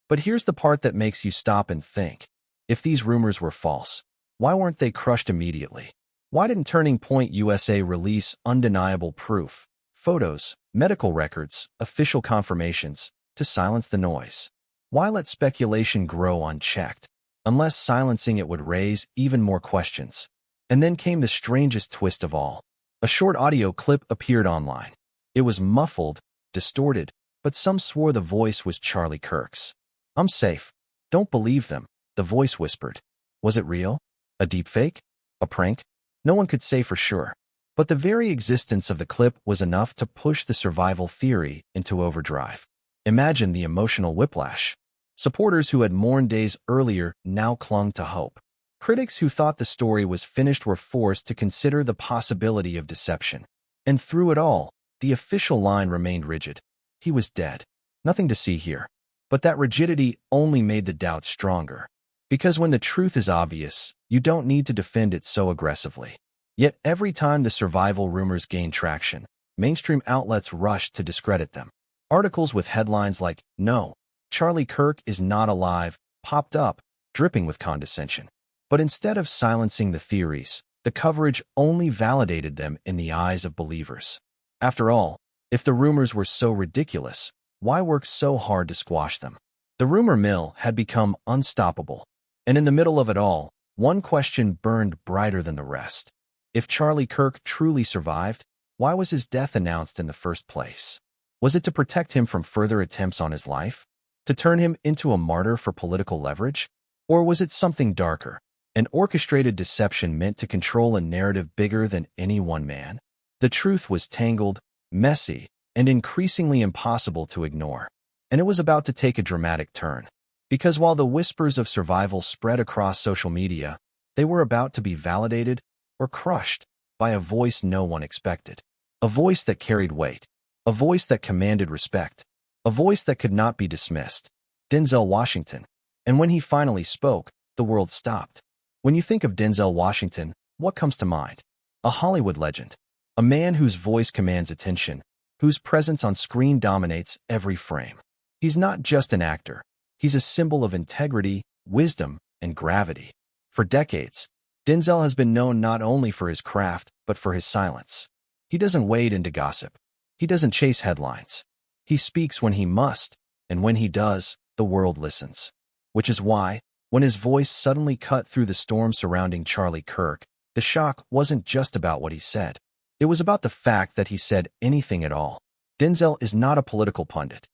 But here's the part that makes you stop and think. If these rumors were false, why weren't they crushed immediately? Why didn't Turning Point USA release undeniable proof, photos, medical records, official confirmations, to silence the noise? Why let speculation grow unchecked, unless silencing it would raise even more questions? And then came the strangest twist of all. A short audio clip appeared online. It was muffled, distorted, but some swore the voice was Charlie Kirk's. "I'm safe. Don't believe them," the voice whispered. Was it real? A deepfake? A prank? No one could say for sure. But the very existence of the clip was enough to push the survival theory into overdrive. Imagine the emotional whiplash. Supporters who had mourned days earlier now clung to hope. Critics who thought the story was finished were forced to consider the possibility of deception. And through it all, the official line remained rigid. He was dead. Nothing to see here. But that rigidity only made the doubt stronger. Because when the truth is obvious, you don't need to defend it so aggressively. Yet every time the survival rumors gained traction, mainstream outlets rushed to discredit them. Articles with headlines like, "No, Charlie Kirk is not alive," popped up, dripping with condescension. But instead of silencing the theories, the coverage only validated them in the eyes of believers. After all, if the rumors were so ridiculous, why work so hard to squash them? The rumor mill had become unstoppable. And in the middle of it all, one question burned brighter than the rest. If Charlie Kirk truly survived, why was his death announced in the first place? Was it to protect him from further attempts on his life? To turn him into a martyr for political leverage? Or was it something darker, an orchestrated deception meant to control a narrative bigger than any one man? The truth was tangled, messy, and increasingly impossible to ignore. And it was about to take a dramatic turn. Because while the whispers of survival spread across social media, they were about to be validated or crushed by a voice no one expected. A voice that carried weight. A voice that commanded respect. A voice that could not be dismissed. Denzel Washington. And when he finally spoke, the world stopped. When you think of Denzel Washington, what comes to mind? A Hollywood legend. A man whose voice commands attention, whose presence on screen dominates every frame. He's not just an actor. He's a symbol of integrity, wisdom, and gravity. For decades, Denzel has been known not only for his craft, but for his silence. He doesn't wade into gossip. He doesn't chase headlines. He speaks when he must, and when he does, the world listens. Which is why, when his voice suddenly cut through the storm surrounding Charlie Kirk, the shock wasn't just about what he said. It was about the fact that he said anything at all. Denzel is not a political pundit.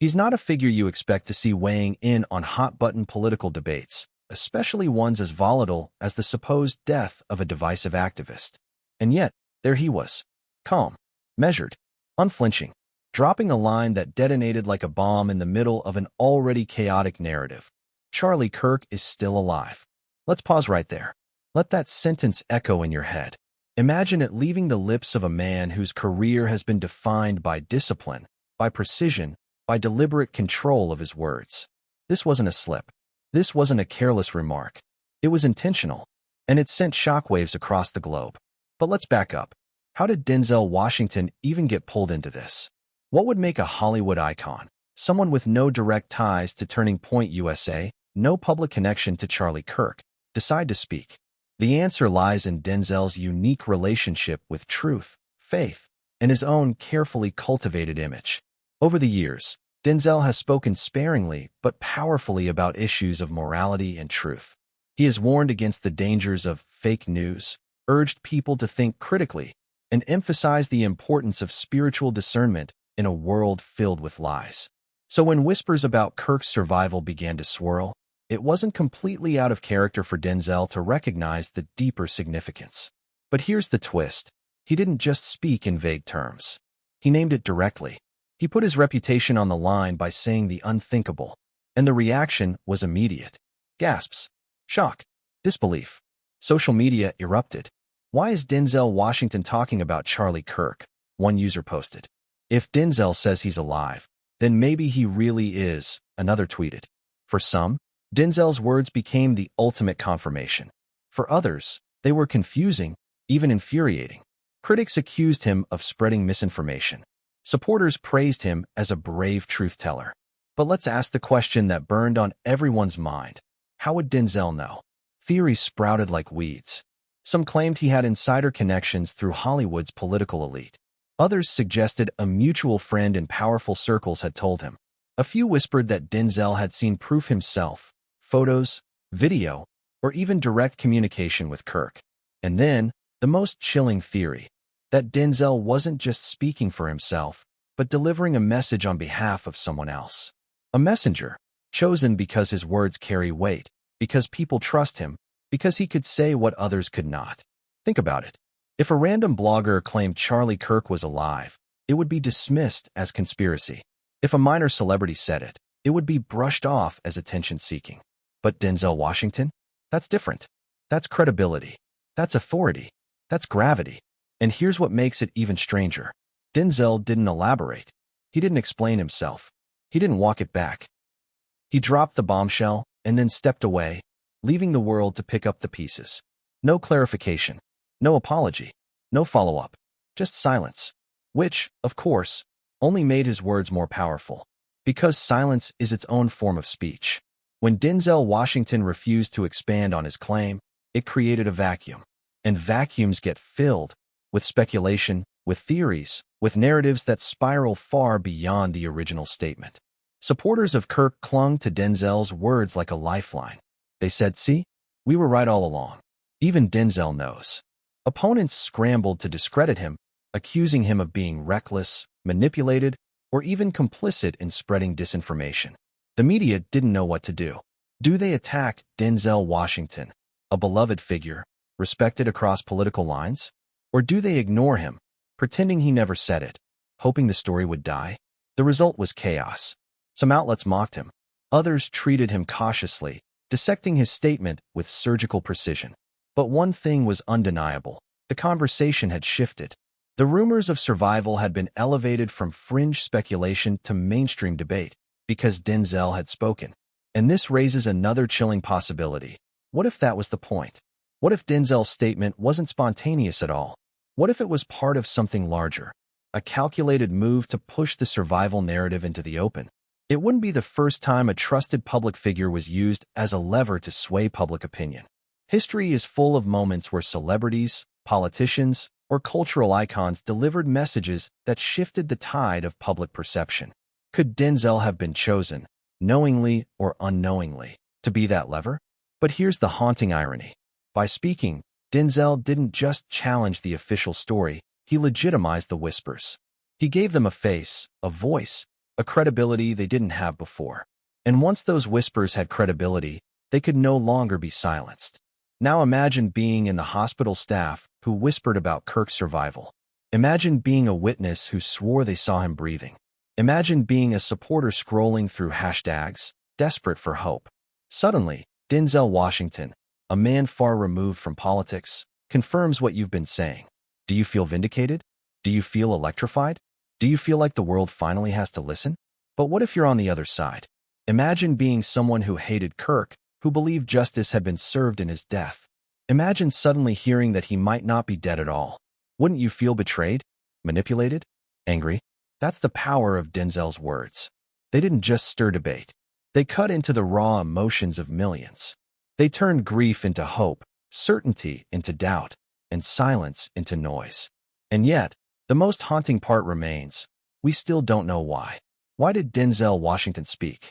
He's not a figure you expect to see weighing in on hot-button political debates, especially ones as volatile as the supposed death of a divisive activist. And yet, there he was, calm, measured, unflinching, dropping a line that detonated like a bomb in the middle of an already chaotic narrative. Charlie Kirk is still alive. Let's pause right there. Let that sentence echo in your head. Imagine it leaving the lips of a man whose career has been defined by discipline, by precision, by deliberate control of his words. This wasn't a slip. This wasn't a careless remark. It was intentional, and it sent shockwaves across the globe. But let's back up. How did Denzel Washington even get pulled into this? What would make a Hollywood icon, someone with no direct ties to Turning Point USA, no public connection to Charlie Kirk, decide to speak? The answer lies in Denzel's unique relationship with truth, faith, and his own carefully cultivated image. Over the years, Denzel has spoken sparingly but powerfully about issues of morality and truth. He has warned against the dangers of fake news, urged people to think critically, and emphasized the importance of spiritual discernment in a world filled with lies. So when whispers about Kirk's survival began to swirl, it wasn't completely out of character for Denzel to recognize the deeper significance. But here's the twist. He didn't just speak in vague terms. He named it directly. He put his reputation on the line by saying the unthinkable, and the reaction was immediate. Gasps, shock, disbelief. Social media erupted. Why is Denzel Washington talking about Charlie Kirk? One user posted. If Denzel says he's alive, then maybe he really is, another tweeted. For some, Denzel's words became the ultimate confirmation. For others, they were confusing, even infuriating. Critics accused him of spreading misinformation. Supporters praised him as a brave truth-teller. But let's ask the question that burned on everyone's mind. How would Denzel know? Theories sprouted like weeds. Some claimed he had insider connections through Hollywood's political elite. Others suggested a mutual friend in powerful circles had told him. A few whispered that Denzel had seen proof himself, photos, video, or even direct communication with Kirk. And then, the most chilling theory, that Denzel wasn't just speaking for himself, but delivering a message on behalf of someone else. A messenger, chosen because his words carry weight, because people trust him, because he could say what others could not. Think about it. If a random blogger claimed Charlie Kirk was alive, it would be dismissed as conspiracy. If a minor celebrity said it, it would be brushed off as attention-seeking. But Denzel Washington? That's different. That's credibility. That's authority. That's gravity. And here's what makes it even stranger. Denzel didn't elaborate. He didn't explain himself. He didn't walk it back. He dropped the bombshell and then stepped away, leaving the world to pick up the pieces. No clarification, no apology, no follow-up, just silence, which, of course, only made his words more powerful, because silence is its own form of speech. When Denzel Washington refused to expand on his claim, it created a vacuum, and vacuums get filled with speculation, with theories, with narratives that spiral far beyond the original statement. Supporters of Kirk clung to Denzel's words like a lifeline. They said, "See, we were right all along." Even Denzel knows. Opponents scrambled to discredit him, accusing him of being reckless, manipulated, or even complicit in spreading disinformation. The media didn't know what to do. Do they attack Denzel Washington, a beloved figure, respected across political lines? Or do they ignore him, pretending he never said it, hoping the story would die? The result was chaos. Some outlets mocked him. Others treated him cautiously, dissecting his statement with surgical precision. But one thing was undeniable. The conversation had shifted. The rumors of survival had been elevated from fringe speculation to mainstream debate because Denzel had spoken. And this raises another chilling possibility. What if that was the point? What if Denzel's statement wasn't spontaneous at all? What if it was part of something larger? A calculated move to push the survival narrative into the open? It wouldn't be the first time a trusted public figure was used as a lever to sway public opinion. History is full of moments where celebrities, politicians, or cultural icons delivered messages that shifted the tide of public perception. Could Denzel have been chosen, knowingly or unknowingly, to be that lever? But here's the haunting irony. By speaking, Denzel didn't just challenge the official story, he legitimized the whispers. He gave them a face, a voice, a credibility they didn't have before. And once those whispers had credibility, they could no longer be silenced. Now imagine being in the hospital staff who whispered about Kirk's survival. Imagine being a witness who swore they saw him breathing. Imagine being a supporter scrolling through hashtags, desperate for hope. Suddenly, Denzel Washington, a man far removed from politics, confirms what you've been saying. Do you feel vindicated? Do you feel electrified? Do you feel like the world finally has to listen? But what if you're on the other side? Imagine being someone who hated Kirk, who believed justice had been served in his death. Imagine suddenly hearing that he might not be dead at all. Wouldn't you feel betrayed? Manipulated? Angry? That's the power of Denzel's words. They didn't just stir debate. They cut into the raw emotions of millions. They turned grief into hope, certainty into doubt, and silence into noise. And yet, the most haunting part remains. We still don't know why. Why did Denzel Washington speak?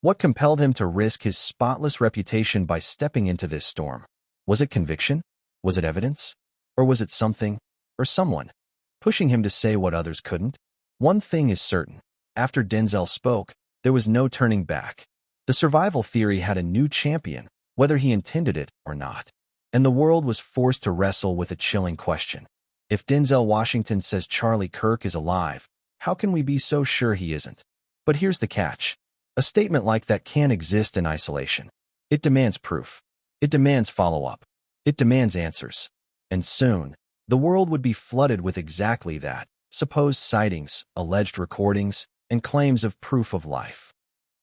What compelled him to risk his spotless reputation by stepping into this storm? Was it conviction? Was it evidence? Or was it something, or someone, pushing him to say what others couldn't? One thing is certain. After Denzel spoke, there was no turning back. The survival theory had a new champion, whether he intended it or not. And the world was forced to wrestle with a chilling question. If Denzel Washington says Charlie Kirk is alive, how can we be so sure he isn't? But here's the catch. A statement like that can't exist in isolation. It demands proof. It demands follow-up. It demands answers. And soon, the world would be flooded with exactly that: supposed sightings, alleged recordings, and claims of proof of life.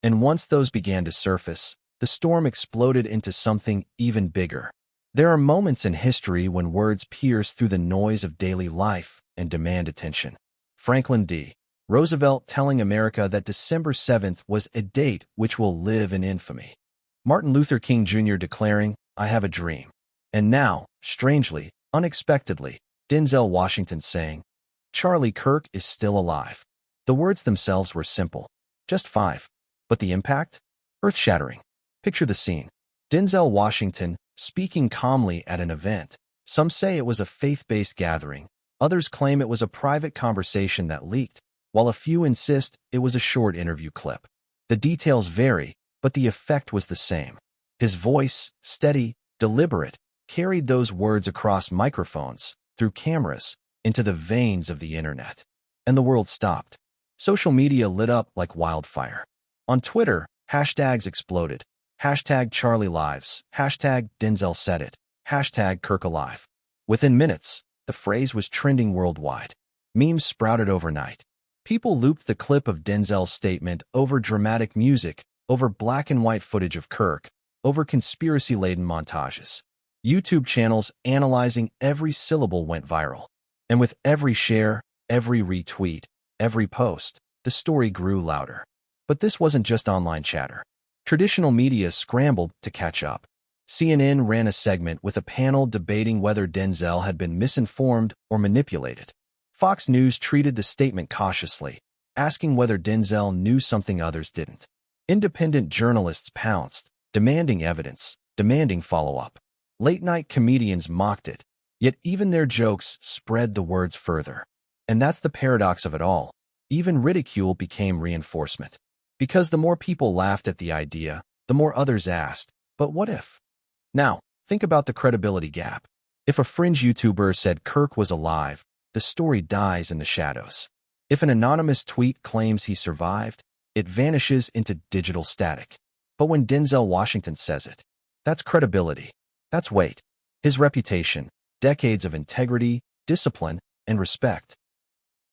And once those began to surface, the storm exploded into something even bigger. There are moments in history when words pierce through the noise of daily life and demand attention. Franklin D. Roosevelt telling America that December 7th was a date which will live in infamy. Martin Luther King Jr. declaring, "I have a dream." And now, strangely, unexpectedly, Denzel Washington saying, "Charlie Kirk is still alive." The words themselves were simple, just 5. But the impact? Earth-shattering. Picture the scene. Denzel Washington, speaking calmly at an event. Some say it was a faith-based gathering. Others claim it was a private conversation that leaked, while a few insist it was a short interview clip. The details vary, but the effect was the same. His voice, steady, deliberate, carried those words across microphones, through cameras, into the veins of the internet. And the world stopped. Social media lit up like wildfire. On Twitter, hashtags exploded. Hashtag Charlie Lives, hashtag Denzel Said It, hashtag Kirk Alive. Within minutes, the phrase was trending worldwide. Memes sprouted overnight. People looped the clip of Denzel's statement over dramatic music, over black and white footage of Kirk, over conspiracy-laden montages. YouTube channels analyzing every syllable went viral. And with every share, every retweet, every post, the story grew louder. But this wasn't just online chatter. Traditional media scrambled to catch up. CNN ran a segment with a panel debating whether Denzel had been misinformed or manipulated. Fox News treated the statement cautiously, asking whether Denzel knew something others didn't. Independent journalists pounced, demanding evidence, demanding follow-up. Late-night comedians mocked it, yet even their jokes spread the words further. And that's the paradox of it all. Even ridicule became reinforcement. Because the more people laughed at the idea, the more others asked, but what if? Now, think about the credibility gap. If a fringe YouTuber said Kirk was alive, the story dies in the shadows. If an anonymous tweet claims he survived, it vanishes into digital static. But when Denzel Washington says it, that's credibility. That's weight. His reputation, decades of integrity, discipline, and respect,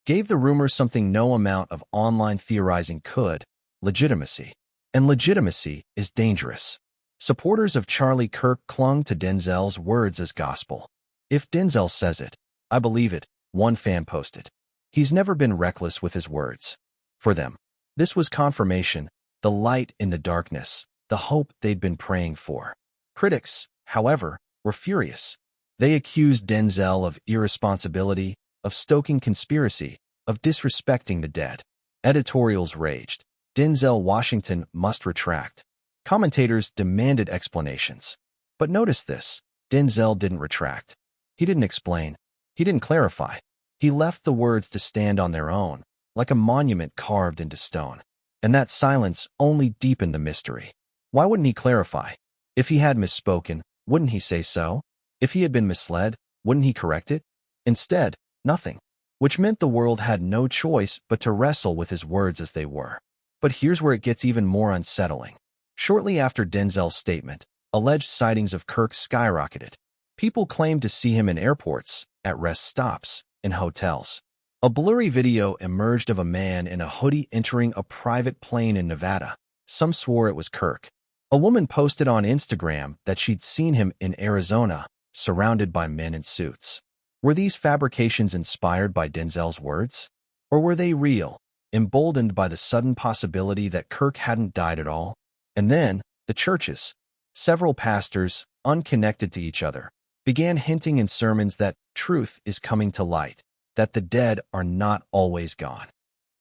gave the rumor something no amount of online theorizing could: legitimacy. And legitimacy is dangerous. Supporters of Charlie Kirk clung to Denzel's words as gospel. "If Denzel says it, I believe it," one fan posted. He's never been reckless with his words. For them, this was confirmation, the light in the darkness, the hope they'd been praying for. Critics, however, were furious. They accused Denzel of irresponsibility, of stoking conspiracy, of disrespecting the dead. Editorials raged. Denzel Washington must retract. Commentators demanded explanations. But notice this: Denzel didn't retract. He didn't explain. He didn't clarify. He left the words to stand on their own, like a monument carved into stone. And that silence only deepened the mystery. Why wouldn't he clarify? If he had misspoken, wouldn't he say so? If he had been misled, wouldn't he correct it? Instead, nothing. Which meant the world had no choice but to wrestle with his words as they were. But here's where it gets even more unsettling. Shortly after Denzel's statement, alleged sightings of Kirk skyrocketed. People claimed to see him in airports, at rest stops, in hotels. A blurry video emerged of a man in a hoodie entering a private plane in Nevada. Some swore it was Kirk. A woman posted on Instagram that she'd seen him in Arizona, surrounded by men in suits. Were these fabrications inspired by Denzel's words? Or were they real, emboldened by the sudden possibility that Kirk hadn't died at all? And then, the churches, several pastors, unconnected to each other, began hinting in sermons that truth is coming to light, that the dead are not always gone.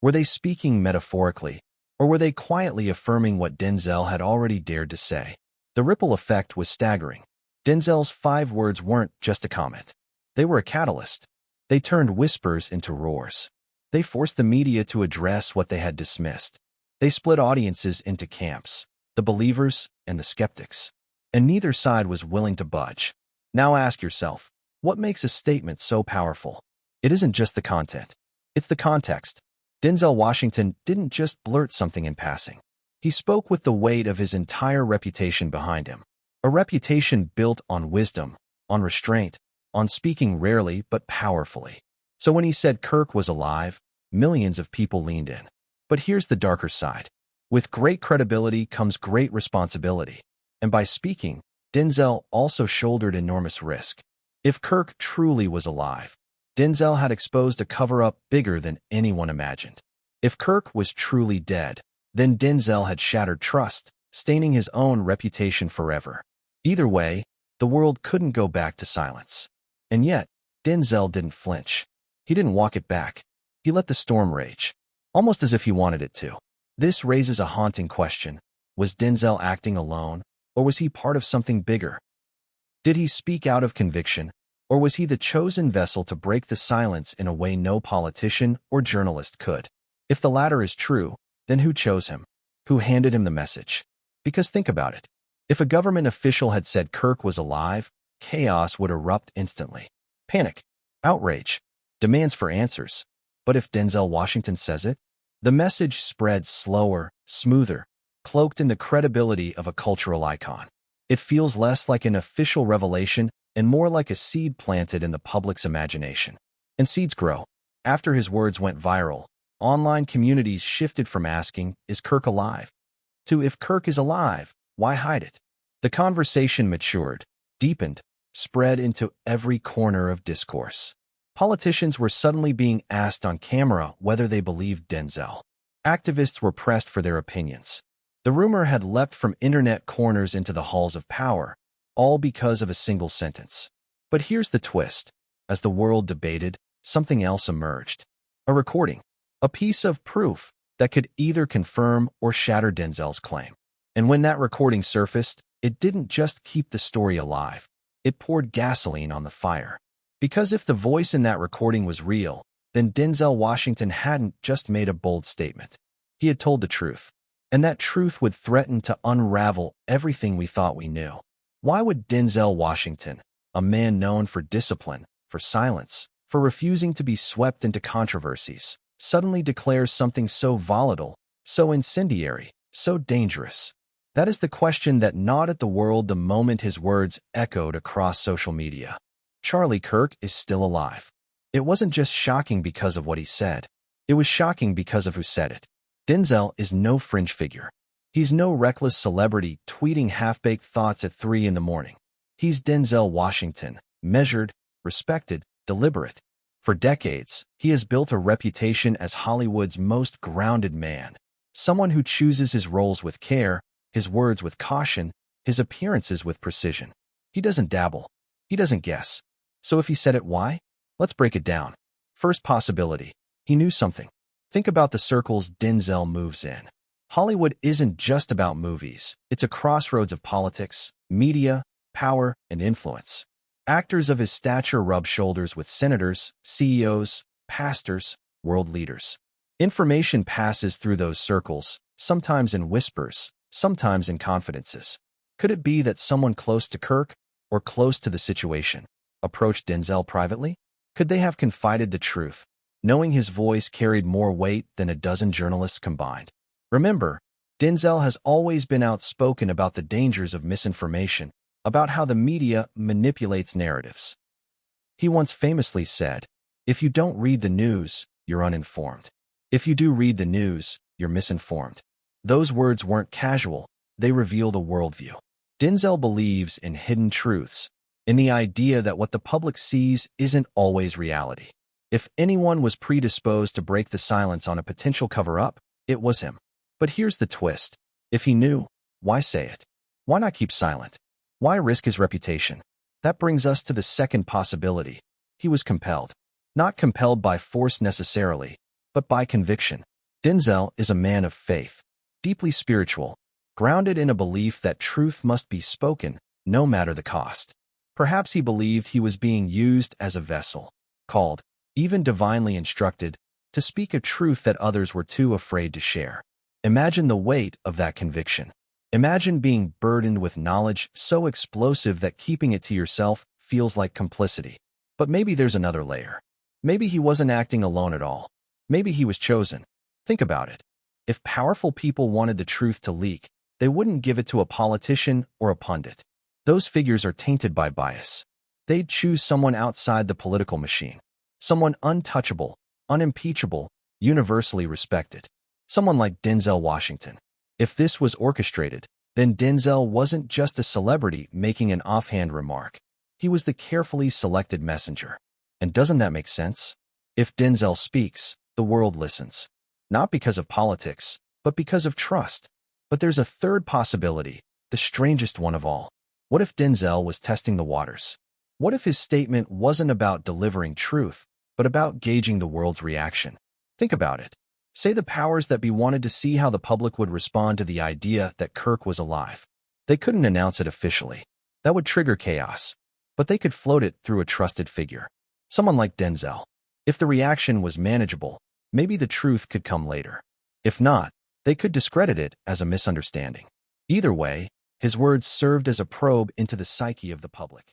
Were they speaking metaphorically, or were they quietly affirming what Denzel had already dared to say? The ripple effect was staggering. Denzel's 5 words weren't just a comment. They were a catalyst. They turned whispers into roars. They forced the media to address what they had dismissed. They split audiences into camps, the believers and the skeptics. And neither side was willing to budge. Now ask yourself, what makes a statement so powerful? It isn't just the content. It's the context. Denzel Washington didn't just blurt something in passing. He spoke with the weight of his entire reputation behind him. A reputation built on wisdom, on restraint, on speaking rarely but powerfully. So when he said Kirk was alive, millions of people leaned in. But here's the darker side. With great credibility comes great responsibility. And by speaking, Denzel also shouldered enormous risk. If Kirk truly was alive, Denzel had exposed a cover-up bigger than anyone imagined. If Kirk was truly dead, then Denzel had shattered trust, staining his own reputation forever. Either way, the world couldn't go back to silence. And yet, Denzel didn't flinch. He didn't walk it back. He let the storm rage, almost as if he wanted it to. This raises a haunting question. Was Denzel acting alone, or was he part of something bigger? Did he speak out of conviction, or was he the chosen vessel to break the silence in a way no politician or journalist could? If the latter is true, then who chose him? Who handed him the message? Because think about it. If a government official had said Kirk was alive, chaos would erupt instantly. Panic, outrage, demands for answers. But if Denzel Washington says it, the message spreads slower, smoother, cloaked in the credibility of a cultural icon. It feels less like an official revelation and more like a seed planted in the public's imagination. And seeds grow. After his words went viral, online communities shifted from asking, "Is Kirk alive?" to "If Kirk is alive, why hide it?" The conversation matured, deepened, spread into every corner of discourse. Politicians were suddenly being asked on camera whether they believed Denzel. Activists were pressed for their opinions. The rumor had leapt from internet corners into the halls of power, all because of a single sentence. But here's the twist. As the world debated, something else emerged. A recording. A piece of proof that could either confirm or shatter Denzel's claim. And when that recording surfaced, it didn't just keep the story alive. It poured gasoline on the fire. Because if the voice in that recording was real, then Denzel Washington hadn't just made a bold statement. He had told the truth. And that truth would threaten to unravel everything we thought we knew. Why would Denzel Washington, a man known for discipline, for silence, for refusing to be swept into controversies, suddenly declare something so volatile, so incendiary, so dangerous? That is the question that gnawed at the world the moment his words echoed across social media. Charlie Kirk is still alive. It wasn't just shocking because of what he said. It was shocking because of who said it. Denzel is no fringe figure. He's no reckless celebrity tweeting half-baked thoughts at 3 in the morning. He's Denzel Washington, measured, respected, deliberate. For decades, he has built a reputation as Hollywood's most grounded man, someone who chooses his roles with care, his words with caution, his appearances with precision. He doesn't dabble. He doesn't guess. So if he said it, why? Let's break it down. First possibility. He knew something. Think about the circles Denzel moves in. Hollywood isn't just about movies. It's a crossroads of politics, media, power, and influence. Actors of his stature rub shoulders with senators, CEOs, pastors, world leaders. Information passes through those circles, sometimes in whispers, sometimes in confidences. Could it be that someone close to Kirk, or close to the situation, approached Denzel privately? Could they have confided the truth, knowing his voice carried more weight than a dozen journalists combined? Remember, Denzel has always been outspoken about the dangers of misinformation, about how the media manipulates narratives. He once famously said, "If you don't read the news, you're uninformed. If you do read the news, you're misinformed." Those words weren't casual. They revealed a worldview. Denzel believes in hidden truths, in the idea that what the public sees isn't always reality. If anyone was predisposed to break the silence on a potential cover-up, it was him. But here's the twist. If he knew, why say it? Why not keep silent? Why risk his reputation? That brings us to the second possibility. He was compelled. Not compelled by force necessarily, but by conviction. Denzel is a man of faith, deeply spiritual, grounded in a belief that truth must be spoken, no matter the cost. Perhaps he believed he was being used as a vessel, called, even divinely instructed, to speak a truth that others were too afraid to share. Imagine the weight of that conviction. Imagine being burdened with knowledge so explosive that keeping it to yourself feels like complicity. But maybe there's another layer. Maybe he wasn't acting alone at all. Maybe he was chosen. Think about it. If powerful people wanted the truth to leak, they wouldn't give it to a politician or a pundit. Those figures are tainted by bias. They'd choose someone outside the political machine. Someone untouchable, unimpeachable, universally respected. Someone like Denzel Washington. If this was orchestrated, then Denzel wasn't just a celebrity making an offhand remark. He was the carefully selected messenger. And doesn't that make sense? If Denzel speaks, the world listens. Not because of politics, but because of trust. But there's a third possibility, the strangest one of all. What if Denzel was testing the waters? What if his statement wasn't about delivering truth, but about gauging the world's reaction? Think about it. Say the powers that be wanted to see how the public would respond to the idea that Kirk was alive. They couldn't announce it officially. That would trigger chaos. But they could float it through a trusted figure. Someone like Denzel. If the reaction was manageable, maybe the truth could come later. If not, they could discredit it as a misunderstanding. Either way, his words served as a probe into the psyche of the public.